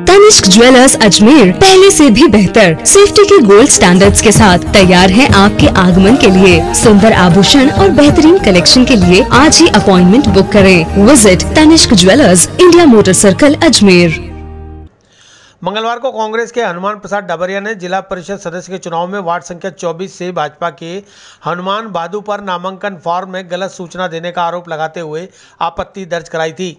तनिष्क ज्वेलर्स अजमेर पहले से भी बेहतर सेफ्टी के गोल्ड स्टैंडर्ड्स के साथ तैयार है आपके आगमन के लिए। सुंदर आभूषण और बेहतरीन कलेक्शन के लिए आज ही अपॉइंटमेंट बुक करें। Visit Tanishq jewellers, India motor circle, Ajmer. मंगलवार को कांग्रेस के हनुमान प्रसाद डबरिया ने जिला परिषद सदस्य के चुनाव में वार्ड संख्या 24 से भाजपा के हनुमान बादू पर नामांकन फॉर्म में गलत सूचना देने का आरोप लगाते हुए आपत्ति दर्ज कराई थी,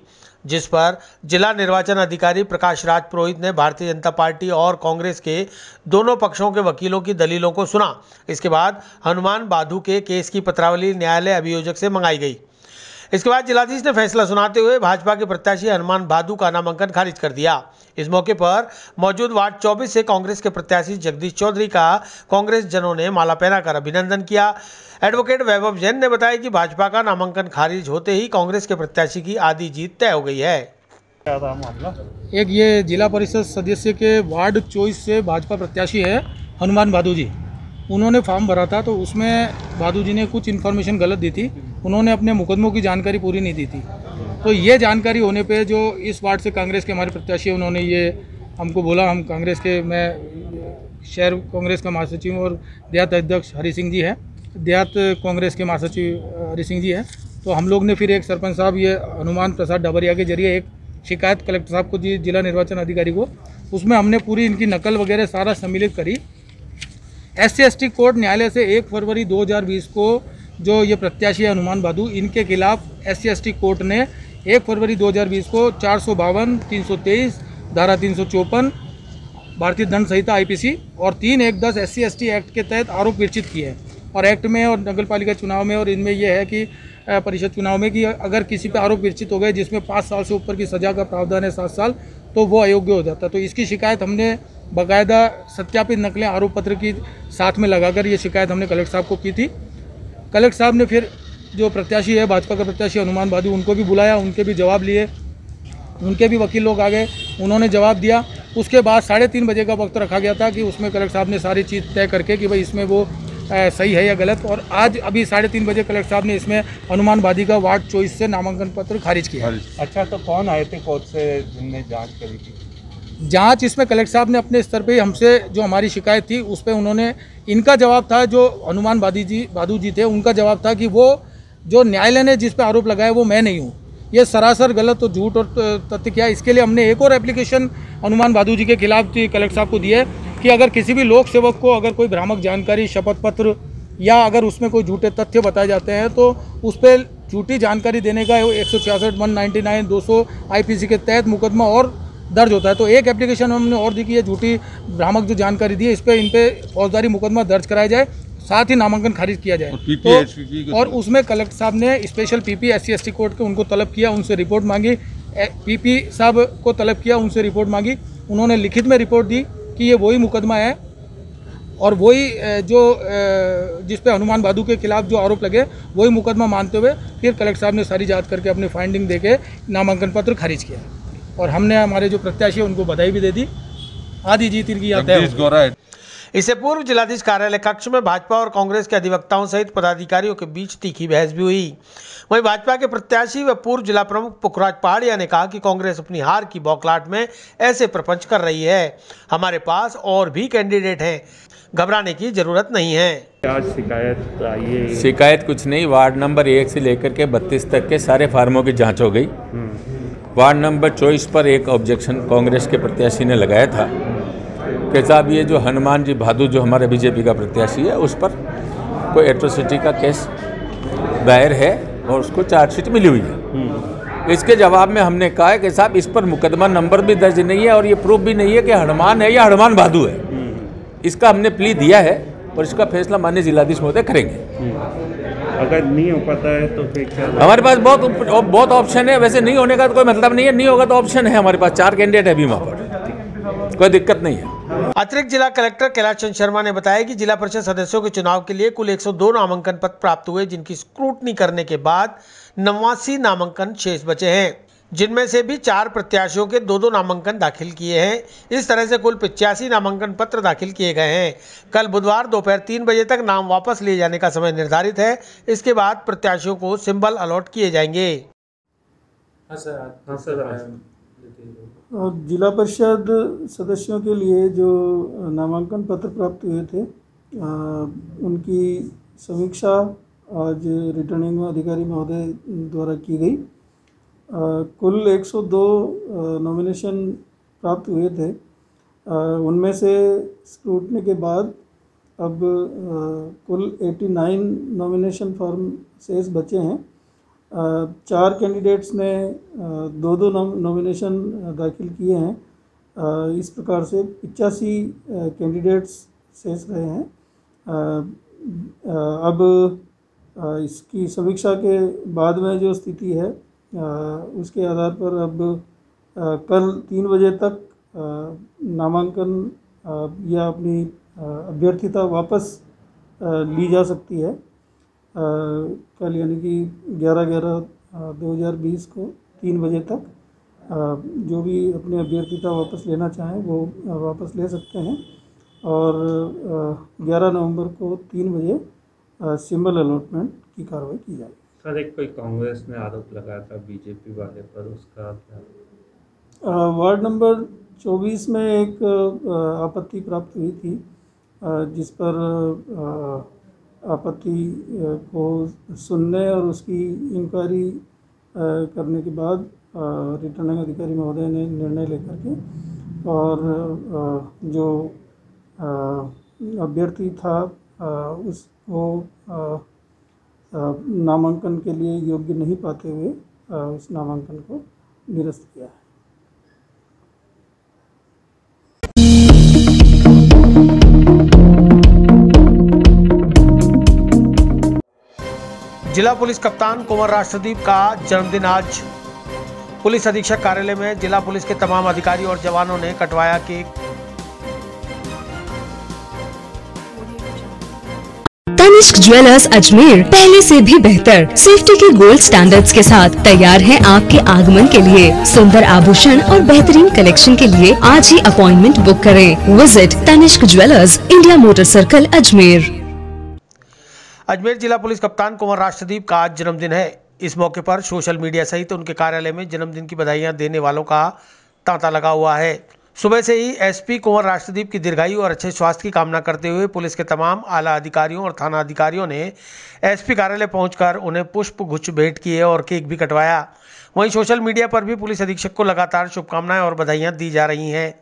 जिस पर जिला निर्वाचन अधिकारी प्रकाश राज पुरोहित ने भारतीय जनता पार्टी और कांग्रेस के दोनों पक्षों के वकीलों की दलीलों को सुना। इसके बाद हनुमान बादू के केस की पत्रावली न्यायालय अभियोजक से मंगाई गई। इसके बाद जिलाधीश ने फैसला सुनाते हुए भाजपा के प्रत्याशी हनुमान बादू का नामांकन खारिज कर दिया। इस मौके पर मौजूद वार्ड 24 से कांग्रेस के प्रत्याशी जगदीश चौधरी का कांग्रेस जनों ने माला पहनाकर अभिनंदन किया। एडवोकेट वैभव जैन ने बताया कि भाजपा का नामांकन खारिज होते ही कांग्रेस के प्रत्याशी की आधी जीत तय हो गई है। एक ये जिला परिषद सदस्य के वार्ड 24 से भाजपा प्रत्याशी है हनुमान बादू जी, उन्होंने फॉर्म भरा था तो उसमें बादू जी ने कुछ इन्फॉर्मेशन गलत दी थी, उन्होंने अपने मुकदमों की जानकारी पूरी नहीं दी थी। तो ये जानकारी होने पे जो इस वार्ड से कांग्रेस के हमारे प्रत्याशी उन्होंने ये हमको बोला, हम कांग्रेस के, मैं शहर कांग्रेस का महासचिव और देहात अध्यक्ष हरि सिंह जी है, देहात कांग्रेस के महासचिव हरि सिंह जी है, तो हम लोग ने फिर एक सरपंच साहब ये हनुमान प्रसाद डबरिया के जरिए एक शिकायत कलेक्टर साहब को दी, जिला निर्वाचन अधिकारी को, उसमें हमने पूरी इनकी नकल वगैरह सारा सम्मिलित करी। SC/ST कोर्ट न्यायालय से 1 फरवरी 2020 को जो ये प्रत्याशी है हनुमान बादू, इनके खिलाफ SC/ST कोर्ट ने 1 फरवरी 2020 को 452, 323, धारा 354 भारतीय दंड संहिता IPC और 3(1)10 SC/ST एक्ट के तहत आरोप विरचित किए हैं। और एक्ट में और नगर पालिका चुनाव में और इनमें यह है कि परिषद चुनाव में कि अगर किसी पे आरोप विरचित हो गए जिसमें 5 साल से ऊपर की सज़ा का प्रावधान है 7 साल, तो वो अयोग्य हो जाता है। तो इसकी शिकायत हमने बाकायदा सत्यापित नकलें आरोप पत्र की साथ में लगाकर ये शिकायत हमने कलेक्टर साहब को की थी। कलेक्टर साहब ने फिर जो प्रत्याशी है भाजपा का प्रत्याशी हनुमान बादू, उनको भी बुलाया, उनके भी जवाब लिए, उनके भी वकील लोग आ गए, उन्होंने जवाब दिया। उसके बाद 3:30 बजे का वक्त रखा गया था कि उसमें कलेक्टर साहब ने सारी चीज़ तय करके कि भाई इसमें वो सही है या गलत, और आज अभी 3:30 बजे कलेक्टर साहब ने इसमें हनुमान बादी का वार्ड 24 से नामांकन पत्र खारिज किया। अच्छा, तो कौन आए थे कोर्ट से जिनने जांच करी थी? जांच इसमें कलेक्टर साहब ने अपने स्तर पे हमसे जो हमारी शिकायत थी उस पर उन्होंने, इनका जवाब था, जो हनुमान बादू जी थे उनका जवाब था कि वो जो न्यायालय ने जिस पे आरोप लगाया वो मैं नहीं हूँ, ये सरासर गलत और झूठ और तथ्य क्या है। इसके लिए हमने एक और एप्लीकेशन हनुमान बादू जी के खिलाफ कलेक्टर साहब को दी है कि अगर किसी भी लोक सेवक को अगर कोई भ्रामक जानकारी, शपथ पत्र या अगर उसमें कोई झूठे तथ्य बताए जाते हैं तो उस पर झूठी जानकारी देने का 166, 199, 200 IPC के तहत मुकदमा और दर्ज होता है। तो एक एप्लीकेशन हमने और दी कि ये झूठी भ्रामक जो जानकारी दी है इस पर इन पर फौजदारी मुकदमा दर्ज कराया जाए, साथ ही नामांकन खारिज किया जाए। और उसमें कलेक्टर साहब ने स्पेशल PP SC/ST कोर्ट के उनको तलब किया, उनसे रिपोर्ट मांगी, PP साहब को तलब किया, उनसे रिपोर्ट मांगी, उन्होंने लिखित में रिपोर्ट दी कि ये वही मुकदमा है और वही जो जिस पे हनुमान बादू के खिलाफ जो आरोप लगे वही मुकदमा मानते हुए फिर कलेक्टर साहब ने सारी जांच करके अपनी फाइंडिंग देके नामांकन पत्र खारिज किया और हमने हमारे जो प्रत्याशी है उनको बधाई भी दे दी। आधी जीत इनकी तय हो गई। इससे पूर्व जिलाधीश कार्यालय कक्ष में भाजपा और कांग्रेस के अधिवक्ताओं सहित पदाधिकारियों के बीच तीखी बहस भी हुई। वहीं भाजपा के प्रत्याशी व पूर्व जिला प्रमुख पुखराज पहाड़िया ने कहा कि कांग्रेस अपनी हार की बौखलाहट में ऐसे प्रपंच कर रही है, हमारे पास और भी कैंडिडेट हैं, घबराने की जरूरत नहीं है। आज शिकायत आई है? शिकायत कुछ नहीं, वार्ड नंबर 1 से लेकर के 32 तक के सारे फार्मों की जांच हो गई। वार्ड नंबर 24 पर एक ऑब्जेक्शन कांग्रेस के प्रत्याशी ने लगाया था कि साहब ये जो हनुमान जी बादू जो हमारे BJP का प्रत्याशी है उस पर कोई एट्रोसिटी का केस दायर है और उसको चार्जशीट मिली हुई है। इसके जवाब में हमने कहा है कि साहब इस पर मुकदमा नंबर भी दर्ज नहीं है और ये प्रूफ भी नहीं है कि हनुमान है या हनुमान बादू है। इसका हमने प्ली दिया है और इसका फैसला माननीय जिलाधीश महोदय करेंगे। अगर नहीं हो पाता है तो फिर क्या? हमारे पास बहुत ऑप्शन है, वैसे नहीं होने का तो कोई मतलब नहीं है, नहीं होगा तो ऑप्शन है, हमारे पास 4 कैंडिडेट है अभी वहाँ पर, कोई दिक्कत नहीं है। अतिरिक्त जिला कलेक्टर कैलाश चंद्र शर्मा ने बताया कि जिला परिषद सदस्यों के चुनाव के लिए कुल 102 नामांकन पत्र प्राप्त हुए, जिनकी स्क्रूटनी करने के बाद 89 नामांकन शेष बचे हैं, जिनमें से भी 4 प्रत्याशियों के 2-2 नामांकन दाखिल किए हैं। इस तरह से कुल 85 नामांकन पत्र दाखिल किए गए हैं। कल बुधवार दोपहर 3 बजे तक नाम वापस लिए जाने का समय निर्धारित है। इसके बाद प्रत्याशियों को सिंबल अलॉट किए जाएंगे। और जिला परिषद सदस्यों के लिए जो नामांकन पत्र प्राप्त हुए थे उनकी समीक्षा आज रिटर्निंग अधिकारी महोदय द्वारा की गई। कुल 102 नॉमिनेशन प्राप्त हुए थे उनमें से स्क्रूटनी के बाद अब कुल 89 नॉमिनेशन फॉर्म शेष बचे हैं। 4 कैंडिडेट्स ने 2-2 नॉमिनेशन दाखिल किए हैं। इस प्रकार से 85 कैंडिडेट्स शेष रहे हैं। अब इसकी समीक्षा के बाद में जो स्थिति है उसके आधार पर अब कल 3 बजे तक नामांकन या अपनी अभ्यर्थिता वापस ली जा सकती है। कल यानी कि 11/11/2020 को 3 बजे तक जो भी अपनी अभ्यर्थिता वापस लेना चाहें वो वापस ले सकते हैं और 11 नवंबर को 3 बजे सिंबल अलॉटमेंट की कार्रवाई की जाएगी। सर, एक कोई कांग्रेस ने आरोप लगाया था बीजेपी वाले पर, उसका क्या? वार्ड नंबर 24 में एक आपत्ति प्राप्त हुई थी जिस पर आपत्ति को सुनने और उसकी इंक्वायरी करने के बाद रिटर्निंग अधिकारी महोदय ने निर्णय लेकर के और जो अभ्यर्थी था उसको नामांकन के लिए योग्य नहीं पाते हुए उस नामांकन को निरस्त किया है। जिला पुलिस कप्तान कुंवर राष्ट्रदीप का जन्मदिन आज। पुलिस अधीक्षक कार्यालय में जिला पुलिस के तमाम अधिकारी और जवानों ने कटवाया केक। तनिष्क ज्वेलर्स अजमेर पहले से भी बेहतर सेफ्टी के गोल्ड स्टैंडर्ड्स के साथ तैयार है आपके आगमन के लिए। सुंदर आभूषण और बेहतरीन कलेक्शन के लिए आज ही अपॉइंटमेंट बुक करें। Visit Tanishq jewellers, India motor circle, Ajmer. Ajmer जिला पुलिस कप्तान कुंवर राष्ट्रदीप का आज जन्मदिन है। इस मौके पर सोशल मीडिया सहित उनके कार्यालय में जन्मदिन की बधाइयां देने वालों का तांता लगा हुआ है। सुबह से ही एसपी कुंवर राष्ट्रदीप की दीर्घायु और अच्छे स्वास्थ्य की कामना करते हुए पुलिस के तमाम आला अधिकारियों और थाना अधिकारियों ने एसपी कार्यालय पहुंचकर उन्हें पुष्प गुच्छ भेंट किए और केक भी कटवाया। वहीं सोशल मीडिया पर भी पुलिस अधीक्षक को लगातार शुभकामनाएं और बधाइयां दी जा रही हैं।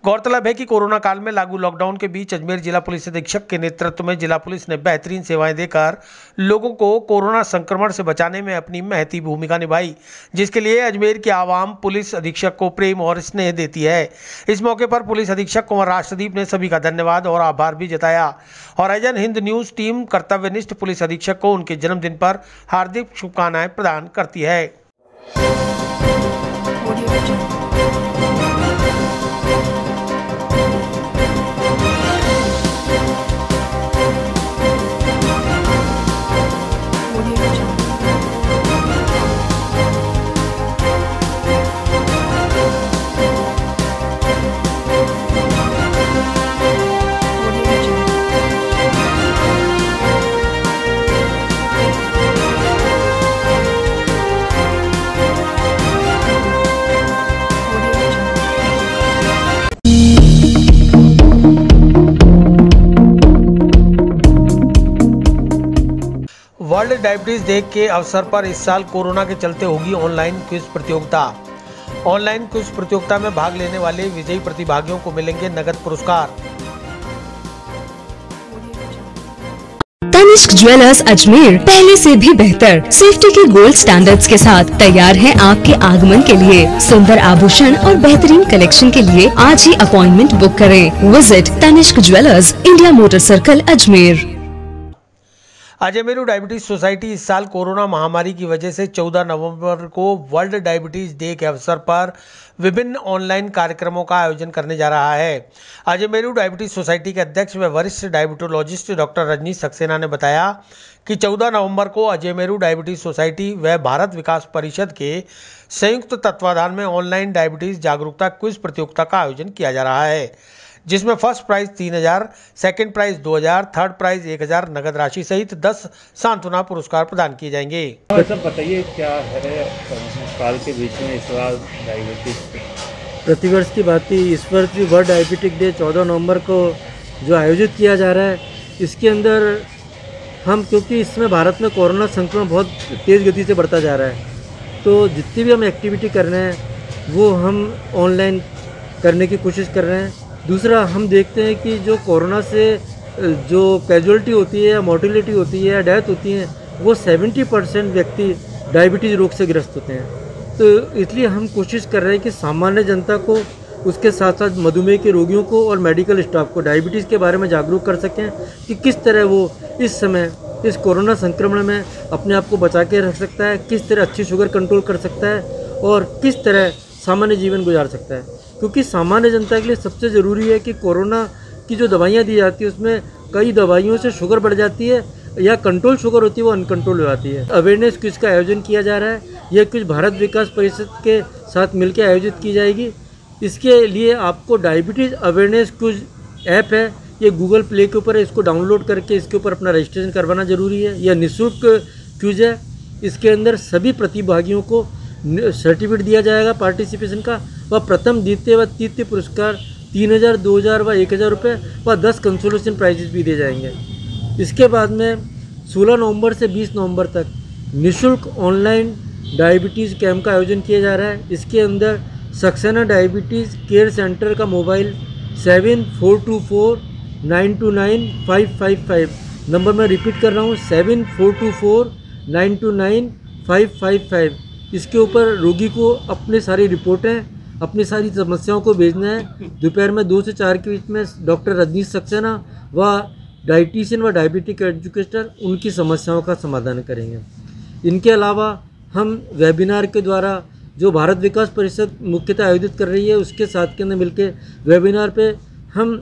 गौरतलब है कि कोरोना काल में लागू लॉकडाउन के बीच अजमेर जिला पुलिस अधीक्षक के नेतृत्व में जिला पुलिस ने बेहतरीन सेवाएं देकर लोगों को कोरोना संक्रमण से बचाने में अपनी महती भूमिका निभाई, जिसके लिए अजमेर की आवाम पुलिस अधीक्षक को प्रेम और स्नेह देती है। इस मौके पर पुलिस अधीक्षक कुंवर राष्ट्रदीप ने सभी का धन्यवाद और आभार भी जताया। हॉराइजन हिंद न्यूज टीम कर्तव्यनिष्ठ पुलिस अधीक्षक को उनके जन्मदिन पर हार्दिक शुभकामनाएं प्रदान करती है। वर्ल्ड डायबिटीज डे के अवसर पर इस साल कोरोना के चलते होगी ऑनलाइन क्विज प्रतियोगिता। ऑनलाइन क्विज प्रतियोगिता में भाग लेने वाले विजयी प्रतिभागियों को मिलेंगे नगद पुरस्कार। तनिष्क ज्वेलर्स अजमेर पहले से भी बेहतर सेफ्टी के गोल्ड स्टैंडर्ड्स के साथ तैयार है आपके आगमन के लिए। सुंदर आभूषण और बेहतरीन कलेक्शन के लिए आज ही अपॉइंटमेंट बुक करें। Visit Tanishq jewellers, India motor circle, Ajmer. Ajmer diabetes society इस साल कोरोना महामारी की वजह से 14 नवंबर को वर्ल्ड डायबिटीज डे के अवसर पर विभिन्न ऑनलाइन कार्यक्रमों का आयोजन करने जा रहा है। अजमेरू डायबिटीज सोसाइटी के अध्यक्ष व वरिष्ठ डायबिटोलॉजिस्ट डॉक्टर रजनीश सक्सेना ने बताया कि 14 नवंबर को अजमेरू डायबिटीज सोसाइटी व भारत विकास परिषद के संयुक्त तत्वाधान में ऑनलाइन डायबिटीज जागरूकता क्विज प्रतियोगिता का आयोजन किया जा रहा है, जिसमें first prize 3000, second prize 2000, third prize 1000 नगद राशि सहित 10 सांत्वना पुरस्कार प्रदान किए जाएंगे। सब बताइए क्या है साल के बीच में इस बार डायबिटीज प्रतिवर्ष की बात ही इस वर्ष भी वर्ल्ड डायबिटिक डे 14 नवंबर को जो आयोजित किया जा रहा है, इसके अंदर हम क्योंकि इसमें भारत में कोरोना संक्रमण बहुत तेज़ गति से बढ़ता जा रहा है, तो जितनी भी हम एक्टिविटी कर रहे हैं वो हम ऑनलाइन करने की कोशिश कर रहे हैं। दूसरा हम देखते हैं कि जो कोरोना से जो कैजुअलिटी होती है या मोर्टिलिटी होती है या डेथ होती है वो 70% व्यक्ति डायबिटीज़ रोग से ग्रस्त होते हैं। तो इसलिए हम कोशिश कर रहे हैं कि सामान्य जनता को, उसके साथ साथ मधुमेह के रोगियों को और मेडिकल स्टाफ को डायबिटीज़ के बारे में जागरूक कर सकें कि किस तरह वो इस समय इस कोरोना संक्रमण में अपने आप को बचा के रख सकता है, किस तरह अच्छी शुगर कंट्रोल कर सकता है और किस तरह सामान्य जीवन गुजार सकता है। क्योंकि सामान्य जनता के लिए सबसे ज़रूरी है कि कोरोना की जो दवाइयाँ दी जाती है उसमें कई दवाइयों से शुगर बढ़ जाती है या कंट्रोल शुगर होती है वो अनकंट्रोल हो जाती है। अवेयरनेस क्विज का आयोजन किया जा रहा है। यह क्विज भारत विकास परिषद के साथ मिलकर आयोजित की जाएगी। इसके लिए आपको डायबिटीज़ अवेयरनेस क्विज ऐप है, ये गूगल प्ले के ऊपर है, इसको डाउनलोड करके इसके ऊपर अपना रजिस्ट्रेशन करवाना ज़रूरी है। यह निःशुल्क क्विज है। इसके अंदर सभी प्रतिभागियों को सर्टिफिकेट दिया जाएगा पार्टिसिपेशन का व प्रथम, द्वितीय व तृतीय पुरस्कार 3000, 2000 व 1000 रुपये व 10 कंसोलेशन प्राइजेस भी दिए जाएंगे। इसके बाद में 16 नवंबर से 20 नवंबर तक निःशुल्क ऑनलाइन डायबिटीज़ कैंप का आयोजन किया जा रहा है। इसके अंदर सक्सेना डायबिटीज़ केयर सेंटर का मोबाइल 7424929555 नंबर मैं रिपीट कर रहा हूँ 7424929555। इसके ऊपर रोगी को अपनी सारी रिपोर्टें, अपनी सारी समस्याओं को भेजना है। दोपहर में 2 से 4 के बीच में डॉक्टर रजनीश सक्सेना व डाइटिशियन व डायबिटिक एजुकेटर उनकी समस्याओं का समाधान करेंगे। इनके अलावा हम वेबिनार के द्वारा जो भारत विकास परिषद मुख्यतः आयोजित कर रही है उसके साथ के अंदर मिलकर वेबिनार पे हम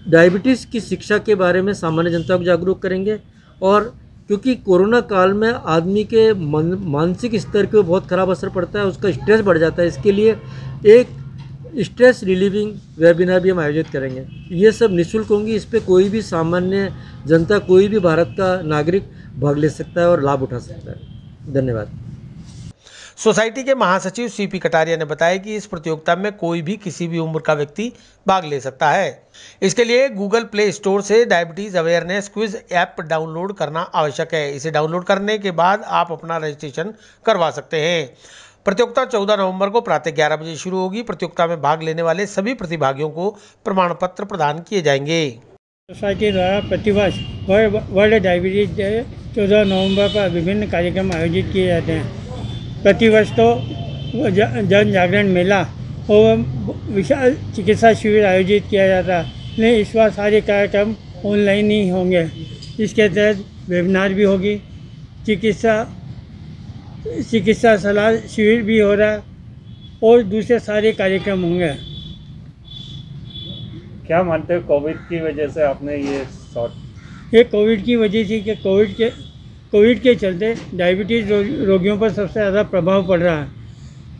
डायबिटीज़ की शिक्षा के बारे में सामान्य जनता को जागरूक करेंगे। और क्योंकि कोरोना काल में आदमी के मानसिक स्तर के बहुत ख़राब असर पड़ता है, उसका स्ट्रेस बढ़ जाता है, इसके लिए एक स्ट्रेस रिलीविंग वेबिनार भी हम आयोजित करेंगे। ये सब निःशुल्क होंगी। इस पर कोई भी सामान्य जनता, कोई भी भारत का नागरिक भाग ले सकता है और लाभ उठा सकता है। धन्यवाद। सोसाइटी के महासचिव सीपी कटारिया ने बताया कि इस प्रतियोगिता में कोई भी किसी भी उम्र का व्यक्ति भाग ले सकता है। इसके लिए गूगल प्ले स्टोर से diabetes awareness quiz app download करना आवश्यक है। इसे डाउनलोड करने के बाद आप अपना रजिस्ट्रेशन करवा सकते हैं। प्रतियोगिता 14 नवंबर को प्रातः 11 बजे शुरू होगी। प्रतियोगिता में भाग लेने वाले सभी प्रतिभागियों को प्रमाण पत्र प्रदान किए जाएंगे। सोसाइटी द्वारा प्रतिवर्ष वर्ल्ड डायबिटीज डे 14 नवंबर पर विभिन्न कार्यक्रम आयोजित किए जाते हैं। प्रतिवर्ष तो जन जागरण मेला और विशाल चिकित्सा शिविर आयोजित किया जाता है, लेकिन इस बार सारे कार्यक्रम ऑनलाइन ही होंगे। इसके तहत वेबिनार भी होगी, चिकित्सा सलाह शिविर भी हो रहा है और दूसरे सारे कार्यक्रम होंगे। क्या मानते हो कोविड की वजह से आपने ये कोविड की वजह से कि कोविड के चलते डायबिटीज़ रोगियों पर सबसे ज़्यादा प्रभाव पड़ रहा है,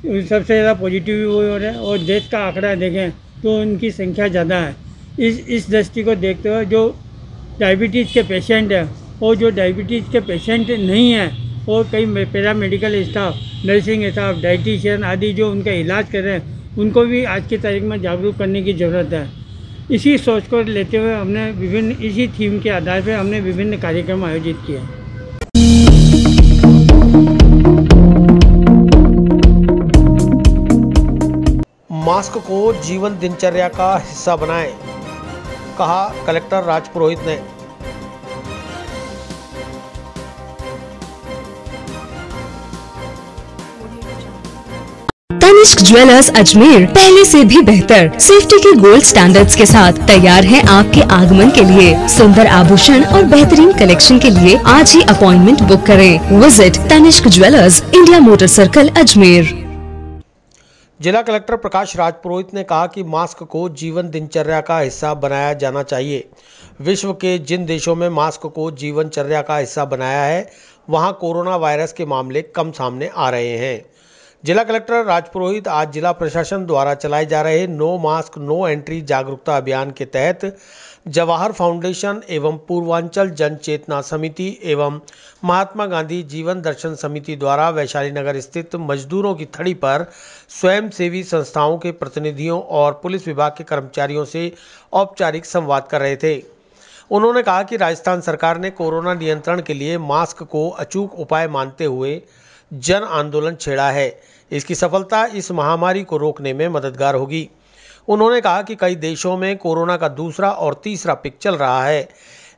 सबसे ज़्यादा पॉजिटिव भी वो हो रहा है और डेथ का आंकड़ा देखें तो उनकी संख्या ज़्यादा है। इस दृष्टि को देखते हुए जो डायबिटीज़ के पेशेंट हैं और जो डायबिटीज़ के पेशेंट नहीं हैं और कई paramedical staff, nursing staff, dietitian आदि जो उनका इलाज कर रहे हैं, उनको भी आज की तारीख में जागरूक करने की ज़रूरत है। इसी सोच को लेते हुए हमने इसी थीम के आधार पर हमने विभिन्न कार्यक्रम आयोजित किए। मास्क को जीवन दिनचर्या का हिस्सा बनाएं, कहा कलेक्टर राज पुरोहित ने। तनिष्क ज्वेलर्स अजमेर पहले से भी बेहतर सेफ्टी के गोल्ड स्टैंडर्ड्स के साथ तैयार है आपके आगमन के लिए। सुंदर आभूषण और बेहतरीन कलेक्शन के लिए आज ही अपॉइंटमेंट बुक करें। Visit Tanishq jewellers, India motor circle, Ajmer. जिला कलेक्टर प्रकाश राज पुरोहित ने कहा कि मास्क को जीवन दिनचर्या का हिस्सा बनाया जाना चाहिए। विश्व के जिन देशों में मास्क को जीवनचर्या का हिस्सा बनाया है, वहां कोरोना वायरस के मामले कम सामने आ रहे हैं। जिला कलेक्टर राज पुरोहित आज जिला प्रशासन द्वारा चलाए जा रहे नो मास्क नो एंट्री जागरूकता अभियान के तहत जवाहर फाउंडेशन एवं पूर्वांचल जन चेतना समिति एवं महात्मा गांधी जीवन दर्शन समिति द्वारा वैशाली नगर स्थित मजदूरों की थड़ी पर स्वयंसेवी संस्थाओं के प्रतिनिधियों और पुलिस विभाग के कर्मचारियों से औपचारिक संवाद कर रहे थे। उन्होंने कहा कि राजस्थान सरकार ने कोरोना नियंत्रण के लिए मास्क को अचूक उपाय मानते हुए जन आंदोलन छेड़ा है। इसकी सफलता इस महामारी को रोकने में मददगार होगी। उन्होंने कहा कि कई देशों में कोरोना का दूसरा और तीसरा पिक चल रहा है।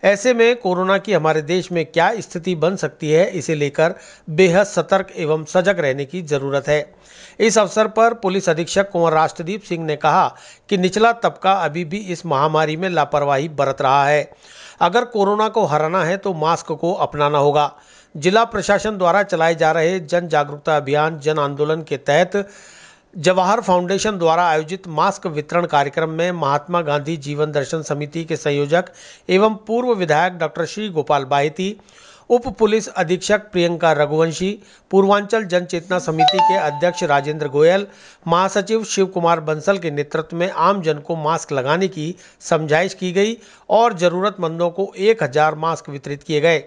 ऐसे में कोरोना की हमारे देश में क्या स्थिति बन सकती है, इसे लेकर बेहद सतर्क एवं सजग रहने की जरूरत है। इस अवसर पर पुलिस अधीक्षक कुंवर राष्ट्रदीप सिंह ने कहा कि निचला तबका अभी भी इस महामारी में लापरवाही बरत रहा है। अगर कोरोना को हराना है तो मास्क को अपनाना होगा। जिला प्रशासन द्वारा चलाए जा रहे जन जागरूकता अभियान जन आंदोलन के तहत जवाहर फाउंडेशन द्वारा आयोजित मास्क वितरण कार्यक्रम में महात्मा गांधी जीवन दर्शन समिति के संयोजक एवं पूर्व विधायक डॉक्टर श्री गोपाल बाहिती, उप पुलिस अधीक्षक प्रियंका रघुवंशी, पूर्वांचल जन चेतना समिति के अध्यक्ष राजेंद्र गोयल, महासचिव शिव कुमार बंसल के नेतृत्व में आम जन को मास्क लगाने की समझाइश की गई और जरूरतमंदों को 1000 मास्क वितरित किए गए।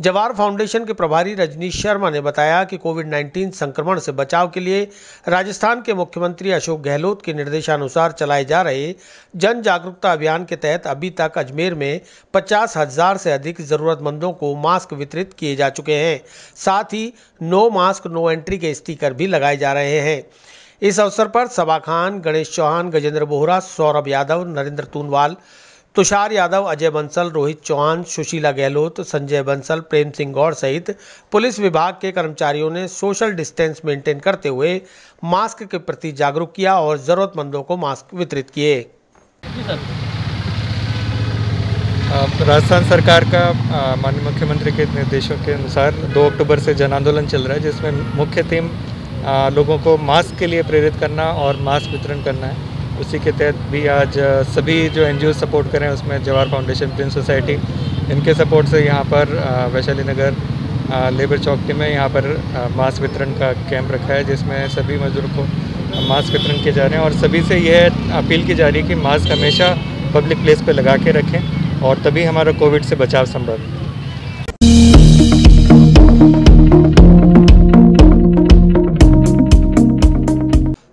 जवाहर फाउंडेशन के प्रभारी रजनीश शर्मा ने बताया कि कोविड-19 संक्रमण से बचाव के लिए राजस्थान के मुख्यमंत्री अशोक गहलोत के निर्देशानुसार चलाए जा रहे जन जागरूकता अभियान के तहत अभी तक अजमेर में 50,000 से अधिक जरूरतमंदों को मास्क वितरित किए जा चुके हैं। साथ ही नो मास्क नो एंट्री के स्टिकर भी लगाए जा रहे हैं। इस अवसर पर सबा खान, गणेश चौहान, गजेंद्र बोहरा, सौरभ यादव, नरेंद्र तूनवाल, तुषार यादव, अजय बंसल, रोहित चौहान, सुशीला गहलोत, संजय बंसल, प्रेम सिंह गौड़ सहित पुलिस विभाग के कर्मचारियों ने सोशल डिस्टेंस मेंटेन करते हुए मास्क के प्रति जागरूक किया और जरूरतमंदों को मास्क वितरित किए। राजस्थान सरकार का माननीय मुख्यमंत्री के निर्देशों के अनुसार 2 अक्टूबर से जन आंदोलन चल रहा है, जिसमें मुख्य थीम लोगों को मास्क के लिए प्रेरित करना और मास्क वितरण करना है। उसी के तहत भी आज सभी जो NGO सपोर्ट करें, उसमें जवाहर फाउंडेशन, प्रिंस सोसाइटी, इनके सपोर्ट से यहाँ पर वैशाली नगर लेबर चौकी में यहाँ पर मास्क वितरण का कैंप रखा है, जिसमें सभी मजदूरों को मास्क वितरण किए जा रहे हैं और सभी से यह अपील की जा रही है कि मास्क हमेशा पब्लिक प्लेस पर लगा के रखें और तभी हमारा कोविड से बचाव संभव है।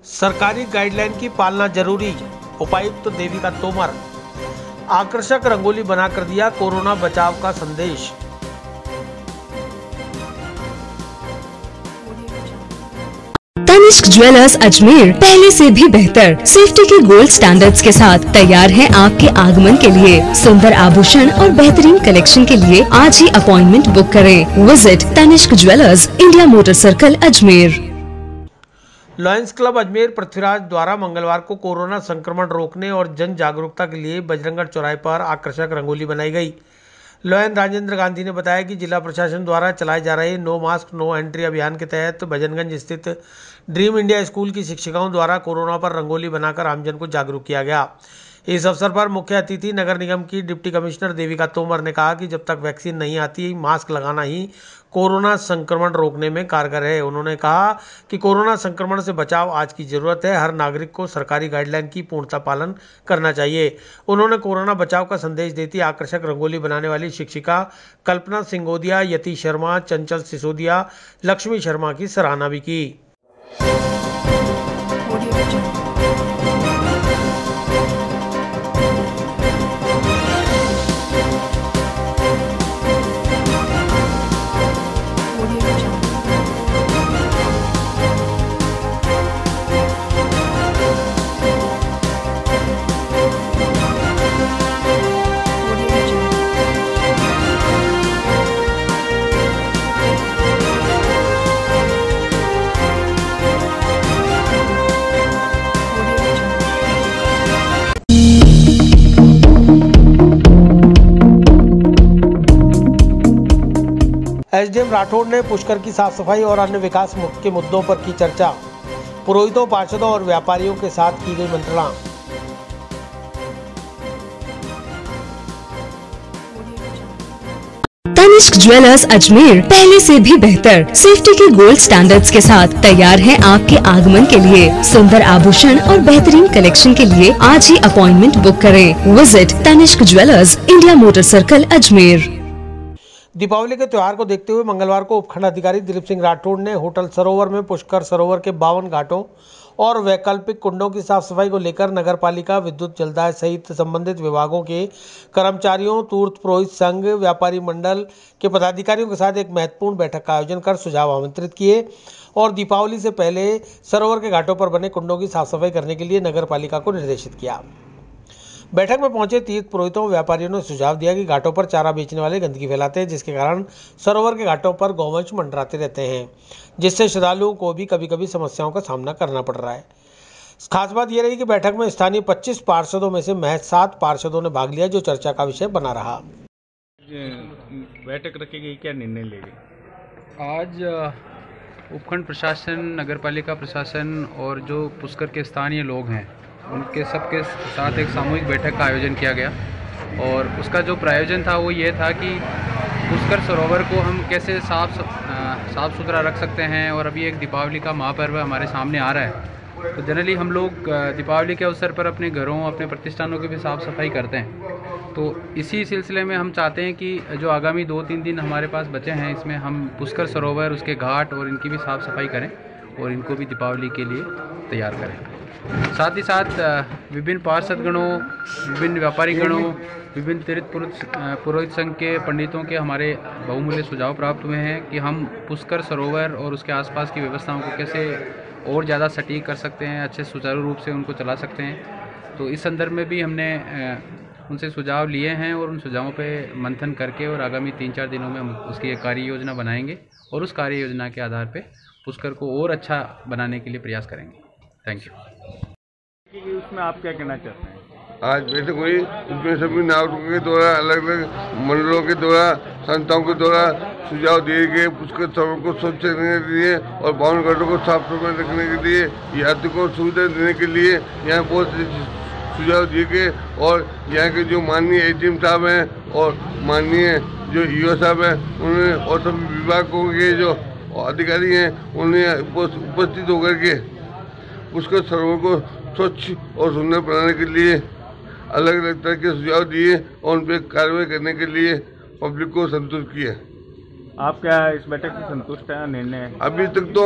सरकारी गाइडलाइन की पालना जरूरी, उपायुक्त देविका तोमर। आकर्षक रंगोली बनाकर दिया कोरोना बचाव का संदेश। तनिष्क ज्वेलर्स अजमेर पहले से भी बेहतर सेफ्टी के गोल्ड स्टैंडर्ड्स के साथ तैयार है आपके आगमन के लिए। सुंदर आभूषण और बेहतरीन कलेक्शन के लिए आज ही अपॉइंटमेंट बुक करें। Visit Tanishq jewellers, India motor circle, Ajmer. Lions club Ajmer Prithviraj द्वारा मंगलवार को कोरोना संक्रमण रोकने और जन जागरूकता के लिए बजरंगगढ़ चौराहे पर आकर्षक रंगोली बनाई गई। लॉयन राजेंद्र गांधी ने बताया कि जिला प्रशासन द्वारा चलाए जा रहे नो मास्क नो एंट्री अभियान के तहत भजनगंज स्थित ड्रीम इंडिया स्कूल की शिक्षिकाओं द्वारा कोरोना पर रंगोली बनाकर आमजन को जागरूक किया गया। इस अवसर पर मुख्य अतिथि नगर निगम की डिप्टी कमिश्नर देविका तोमर ने कहा कि जब तक वैक्सीन नहीं आती, मास्क लगाना ही कोरोना संक्रमण रोकने में कारगर है। उन्होंने कहा कि कोरोना संक्रमण से बचाव आज की जरूरत है। हर नागरिक को सरकारी गाइडलाइन की पूर्णतः पालन करना चाहिए। उन्होंने कोरोना बचाव का संदेश देती आकर्षक रंगोली बनाने वाली शिक्षिका कल्पना सिंगोदिया, यति शर्मा, चंचल सिसोदिया, लक्ष्मी शर्मा की सराहना भी की। एसडीएम राठौड़ ने पुष्कर की साफ सफाई और अन्य विकास के मुद्दों पर की चर्चा। पुरोहितों, पार्षदों और व्यापारियों के साथ की गई मंत्रणा। तनिष्क ज्वेलर्स अजमेर पहले से भी बेहतर सेफ्टी के गोल्ड स्टैंडर्ड्स के साथ तैयार है आपके आगमन के लिए। सुंदर आभूषण और बेहतरीन कलेक्शन के लिए आज ही अपॉइंटमेंट बुक करें। Visit Tanishq jewellers, India motor circle, Ajmer. Deepavali के त्योहार को देखते हुए मंगलवार को उपखंड अधिकारी दिलीप सिंह राठौड़ ने होटल सरोवर में पुष्कर सरोवर के 52 घाटों और वैकल्पिक कुंडों की साफ सफाई को लेकर नगर पालिका, विद्युत, जलदाय सहित संबंधित विभागों के कर्मचारियों, तीर्थ पुरोहित संघ, व्यापारी मंडल के पदाधिकारियों के साथ एक महत्वपूर्ण बैठक का आयोजन कर सुझाव आमंत्रित किए और दीपावली से पहले सरोवर के घाटों पर बने कुंडों की साफ सफाई करने के लिए नगर पालिका को निर्देशित किया। बैठक में पहुंचे तीर्थ पुरोहितों, व्यापारियों ने सुझाव दिया कि घाटों पर चारा बेचने वाले गंदगी फैलाते हैं, जिसके कारण सरोवर के घाटों पर गौवंश मंडराते रहते हैं, जिससे श्रद्धालुओं को भी कभी कभी समस्याओं का सामना करना पड़ रहा है। खास बात यह रही कि बैठक में स्थानीय 25 पार्षदों में से महज 7 पार्षदों ने भाग लिया, जो चर्चा का विषय बना रहा। बैठक रखी गई, क्या निर्णय लिए गए? आज उपखंड प्रशासन, नगर पालिका प्रशासन और जो पुष्कर के स्थानीय लोग हैं उनके सबके साथ एक सामूहिक बैठक का आयोजन किया गया और उसका जो प्रायोजन था वो ये था कि पुष्कर सरोवर को हम कैसे साफ सुथरा रख सकते हैं। और अभी एक दीपावली का महापर्व हमारे सामने आ रहा है, तो जनरली हम लोग दीपावली के अवसर पर अपने घरों, अपने प्रतिष्ठानों की भी साफ़ सफाई करते हैं। तो इसी सिलसिले में हम चाहते हैं कि जो आगामी 2-3 दिन हमारे पास बचे हैं, इसमें हम पुष्कर सरोवर, उसके घाट और इनकी भी साफ़ सफाई करें और इनको भी दीपावली के लिए तैयार करें। साथ ही साथ विभिन्न पार्षदगणों, विभिन्न व्यापारी गणों, विभिन्न तीर्थ पुरोहित संघ के पंडितों के हमारे बहुमूल्य सुझाव प्राप्त हुए हैं कि हम पुष्कर सरोवर और उसके आसपास की व्यवस्थाओं को कैसे और ज़्यादा सटीक कर सकते हैं, अच्छे सुचारू रूप से उनको चला सकते हैं। तो इस संदर्भ में भी हमने उनसे सुझाव लिए हैं और उन सुझावों पे मंथन करके और आगामी 3-4 दिनों में हम उसकी एक कार्य योजना बनाएंगे और उस कार्य योजना के आधार पे पुष्कर को और अच्छा बनाने के लिए प्रयास करेंगे। Thank you. उसमें आप क्या कहना चाहते हैं? आज बैठक हुई, उसमें सभी नागरिकों के द्वारा, अलग अलग मंडलों के द्वारा, संस्थाओं के द्वारा सुझाव दिए गए। पुष्कर सरोवर को स्वच्छ रखने के लिए और बावन घाटों को साफ सफाई रखने के लिए, यात्रियों को सुविधा देने के लिए यहाँ बहुत सुझाव दिए गए। और यहाँ के जो माननीय एडीएम साहब हैं और माननीय जो ईओ साहब हैं, उन्होंने और सभी विभागों के जो अधिकारी हैं, उन्होंने उपस्थित होकर के पुष्कर सरोवर को स्वच्छ और सुंदर बनाने के लिए अलग अलग तरह के सुझाव दिए और उन पर कार्रवाई करने के लिए पब्लिक को संतुष्ट किया। आप क्या इस बैठक से संतुष्ट हैं? निर्णय अभी तक तो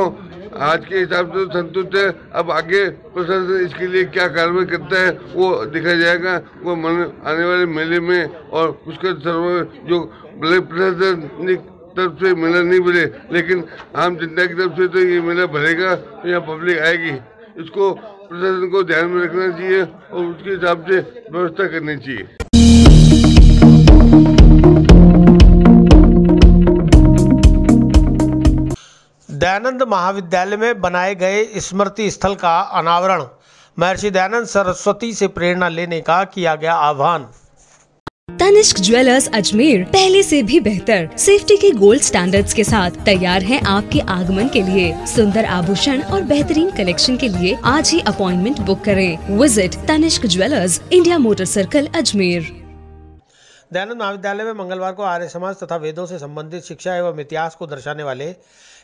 आज के हिसाब से संतुष्ट है। अब आगे प्रशासन इसके लिए क्या कार्रवाई करता है वो दिखाया जाएगा। वो आने वाले मेले में और पुष्कर सरोवर जो भले प्रशासनिक तरफ से मेला नहीं भरे, लेकिन आम जनता की तरफ से तो ये मेला भरेगा, तो यहाँ पब्लिक आएगी। इसको प्रशासन को ध्यान में रखना चाहिए और उसके हिसाब से व्यवस्था करनी चाहिए। दयानंद महाविद्यालय में बनाए गए स्मृति स्थल का अनावरण। महर्षि दयानंद सरस्वती से प्रेरणा लेने का किया गया आह्वान। तनिष्क ज्वेलर्स अजमेर पहले से भी बेहतर सेफ्टी के गोल्ड स्टैंडर्ड्स के साथ तैयार है आपके आगमन के लिए। सुंदर आभूषण और बेहतरीन कलेक्शन के लिए आज ही अपॉइंटमेंट बुक करें। Visit Tanishq jewellers, India motor circle, Ajmer. Dayanand महाविद्यालय में मंगलवार को आर्य समाज तथा वेदों से संबंधित शिक्षा एवं इतिहास को दर्शाने वाले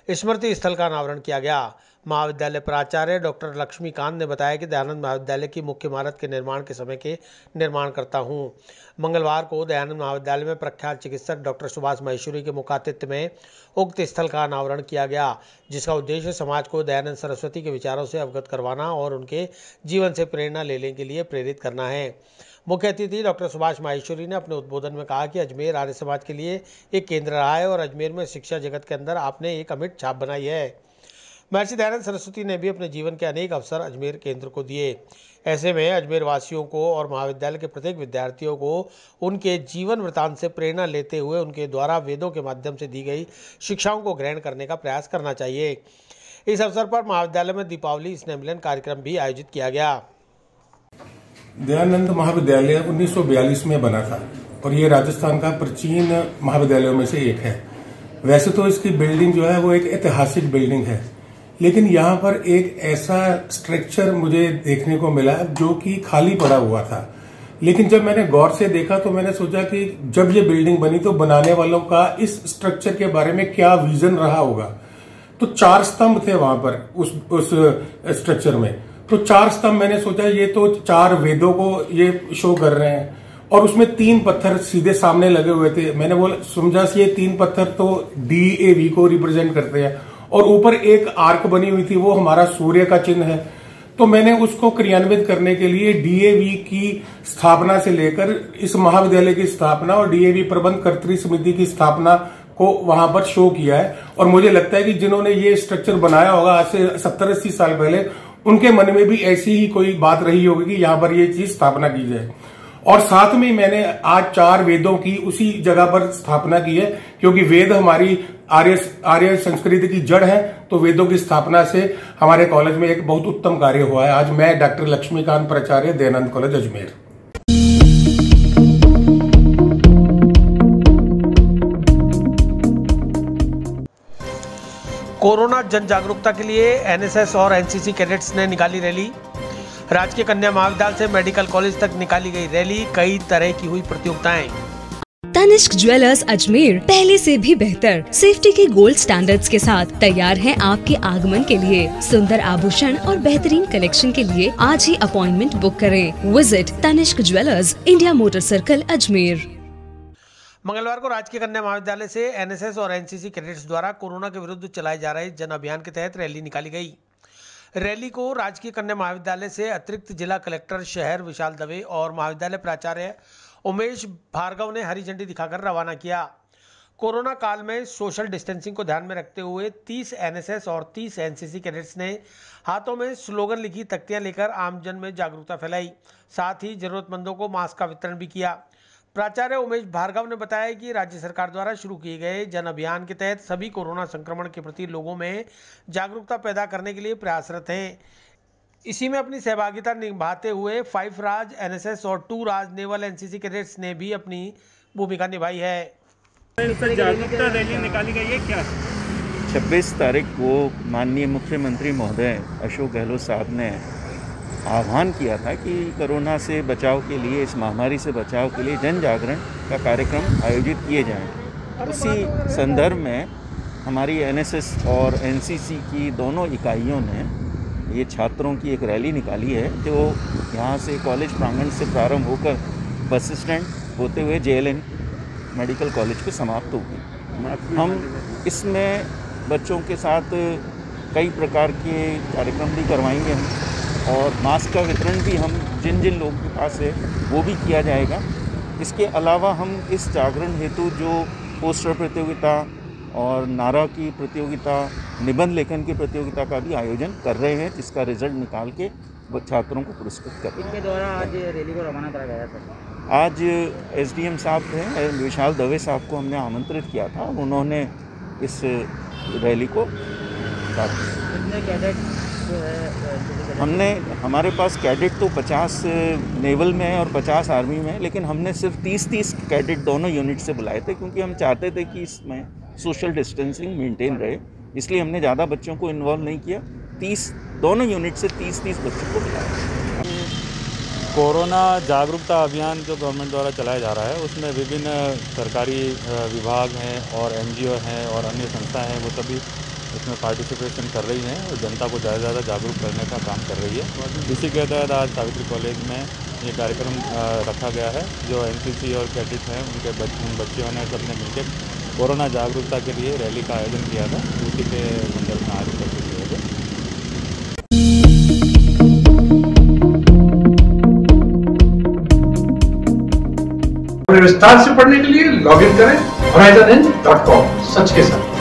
स्मृति स्थल का अनावरण किया गया। महाविद्यालय प्राचार्य डॉक्टर लक्ष्मीकांत ने बताया कि दयानंद महाविद्यालय की मुख्य इमारत के निर्माण के समय के निर्माणकर्ता हूँ। मंगलवार को दयानंद महाविद्यालय में प्रख्यात चिकित्सक डॉक्टर सुभाष माहेश्वरी के मुखातिथ्य में उक्त स्थल का अनावरण किया गया, जिसका उद्देश्य समाज को दयानंद सरस्वती के विचारों से अवगत करवाना और उनके जीवन से प्रेरणा लेने के लिए प्रेरित करना है। मुख्य अतिथि डॉक्टर सुभाष माहेश्वरी ने अपने उद्बोधन में कहा कि अजमेर आर्य समाज के लिए एक केंद्र रहा है और अजमेर में शिक्षा जगत के अंदर आपने एक अमिट छाप बनाई है। महर्षि दयानंद सरस्वती ने भी अपने जीवन के अनेक अवसर अजमेर केंद्र को दिए। ऐसे में अजमेर वासियों को और महाविद्यालय के प्रत्येक विद्यार्थियों को उनके जीवन वृतांत से प्रेरणा लेते हुए उनके द्वारा वेदों के माध्यम से दी गई शिक्षाओं को ग्रहण करने का प्रयास करना चाहिए। इस अवसर पर महाविद्यालय में दीपावली स्नेह मिलन कार्यक्रम भी आयोजित किया गया। दयानंद महाविद्यालय 1942 में बना था और ये राजस्थान का प्राचीन महाविद्यालयों में से एक है। वैसे तो इसकी बिल्डिंग जो है वो एक ऐतिहासिक बिल्डिंग है, लेकिन यहाँ पर एक ऐसा स्ट्रक्चर मुझे देखने को मिला जो कि खाली पड़ा हुआ था। लेकिन जब मैंने गौर से देखा तो मैंने सोचा कि जब ये बिल्डिंग बनी तो बनाने वालों का इस स्ट्रक्चर के बारे में क्या विजन रहा होगा। तो 4 स्तंभ थे वहां पर उस स्ट्रक्चर में। तो 4 स्तंभ मैंने सोचा ये तो 4 वेदों को ये शो कर रहे हैं और उसमें 3 पत्थर सीधे सामने लगे हुए थे। मैंने बोला समझा ये 3 पत्थर तो DAV को रिप्रेजेंट करते हैं और ऊपर एक आर्क बनी हुई थी, वो हमारा सूर्य का चिन्ह है। तो मैंने उसको क्रियान्वित करने के लिए डीएवी की स्थापना से लेकर इस महाविद्यालय की स्थापना और डीएवी प्रबंध कर्तृ समिति की स्थापना को वहां पर शो किया है। और मुझे लगता है कि जिन्होंने ये स्ट्रक्चर बनाया होगा आज से 70-80 साल पहले, उनके मन में भी ऐसी ही कोई बात रही होगी कि यहाँ पर ये चीज स्थापना की जाए। और साथ में मैंने आज 4 वेदों की उसी जगह पर स्थापना की है, क्योंकि वेद हमारी आर्य संस्कृति की जड़ है। तो वेदों की स्थापना से हमारे कॉलेज में एक बहुत उत्तम कार्य हुआ है। आज मैं डॉक्टर लक्ष्मीकांत प्राचार्य, दयानंद कॉलेज अजमेर। कोरोना जन जागरूकता के लिए एनएसएस और एनसीसी कैडेट्स ने निकाली रैली। राजकीय कन्या महाविद्यालय से मेडिकल कॉलेज तक निकाली गई रैली, कई तरह की हुई प्रतियोगिताएं। तनिष्क ज्वेलर्स अजमेर पहले से भी बेहतर सेफ्टी के गोल्ड स्टैंडर्ड्स के साथ तैयार है आपके आगमन के लिए। सुंदर आभूषण और बेहतरीन कलेक्शन के लिए आज ही अपॉइंटमेंट बुक करें। Visit Tanishq jewellers, India motor circle, Ajmer. मंगलवार को राजकीय कन्या महाविद्यालय से एनएसएस और एनसीसी कैडेट्स द्वारा कोरोना के विरुद्ध चलाए जा रहे जन अभियान के तहत रैली निकाली गई। रैली को राजकीय कन्या महाविद्यालय से अतिरिक्त जिला कलेक्टर शहर विशाल दवे और महाविद्यालय प्राचार्य उमेश भार्गव ने हरी झंडी दिखाकर रवाना किया। कोरोना काल में सोशल डिस्टेंसिंग को ध्यान में रखते हुए 30 एनएसएस और 30 एनसीसी कैडेट्स ने हाथों में स्लोगन लिखी तख्तियां लेकर आमजन में जागरूकता फैलाई। साथ ही जरूरतमंदों को मास्क का वितरण भी किया। प्राचार्य उमेश भार्गव ने बताया कि राज्य सरकार द्वारा शुरू किए गए जन अभियान के तहत सभी कोरोना संक्रमण के प्रति लोगों में जागरूकता पैदा करने के लिए प्रयासरत हैं। इसी में अपनी सहभागिता निभाते हुए 5 राज एनएसएस और 2 राज नेवल एनसीसी कैडेट्स ने भी अपनी भूमिका निभाई है। जागरूकता रैली निकाली गई है क्या? 26 तारीख को माननीय मुख्यमंत्री महोदय अशोक गहलोत साहब ने आह्वान किया था कि कोरोना से बचाव के लिए, इस महामारी से बचाव के लिए जन जागरण का कार्यक्रम आयोजित किए जाएं। उसी संदर्भ में हमारी एनएसएस और एनसीसी की दोनों इकाइयों ने ये छात्रों की एक रैली निकाली है, जो यहाँ से कॉलेज प्रांगण से प्रारंभ होकर बस स्टैंड होते हुए जेएलएन मेडिकल कॉलेज को समाप्त होगी। हम इसमें बच्चों के साथ कई प्रकार के कार्यक्रम भी करवाएंगे और मास्क का वितरण भी हम जिन जिन लोगों के पास है वो भी किया जाएगा। इसके अलावा हम इस जागरण हेतु जो पोस्टर प्रतियोगिता और नारा की प्रतियोगिता, निबंध लेखन की प्रतियोगिता का भी आयोजन कर रहे हैं, जिसका रिजल्ट निकाल के छात्रों को पुरस्कृत कर रहे हैं। इनके द्वारा आज रैली को रवाना करा गया था। आज एसडीएम साहब थे, विशाल दवे साहब को हमने आमंत्रित किया था, उन्होंने इस रैली को हमारे पास कैडेट तो 50 नेवल में है और 50 आर्मी में है, लेकिन हमने सिर्फ 30-30 कैडेट दोनों यूनिट से बुलाए थे, क्योंकि हम चाहते थे कि इसमें सोशल डिस्टेंसिंग मेंटेन रहे, इसलिए हमने ज़्यादा बच्चों को इन्वॉल्व नहीं किया। 30 दोनों यूनिट से 30-30 बच्चों को बुलाया। कोरोना जागरूकता अभियान जो गवर्नमेंट द्वारा चलाया जा रहा है, उसमें विभिन्न सरकारी विभाग हैं और एनजीओ हैं और अन्य संस्था हैं, वो सभी इसमें पार्टिसिपेशन कर रही हैं और जनता को ज़्यादा से ज़्यादा जागरूक करने का काम कर रही है। इसी के तहत आज सावित्री कॉलेज में ये कार्यक्रम रखा गया है। जो एनसीसी और कैडेट हैं उनके बच्चों ने सबने मिलकर कोरोना जागरूकता के लिए रैली का आयोजन किया था, उसी के संदर्भ में आज उपस्थित हुए थे। विस्तार से पढ़ने के लिए लॉगिन करें horizonn.com, सच के साथ।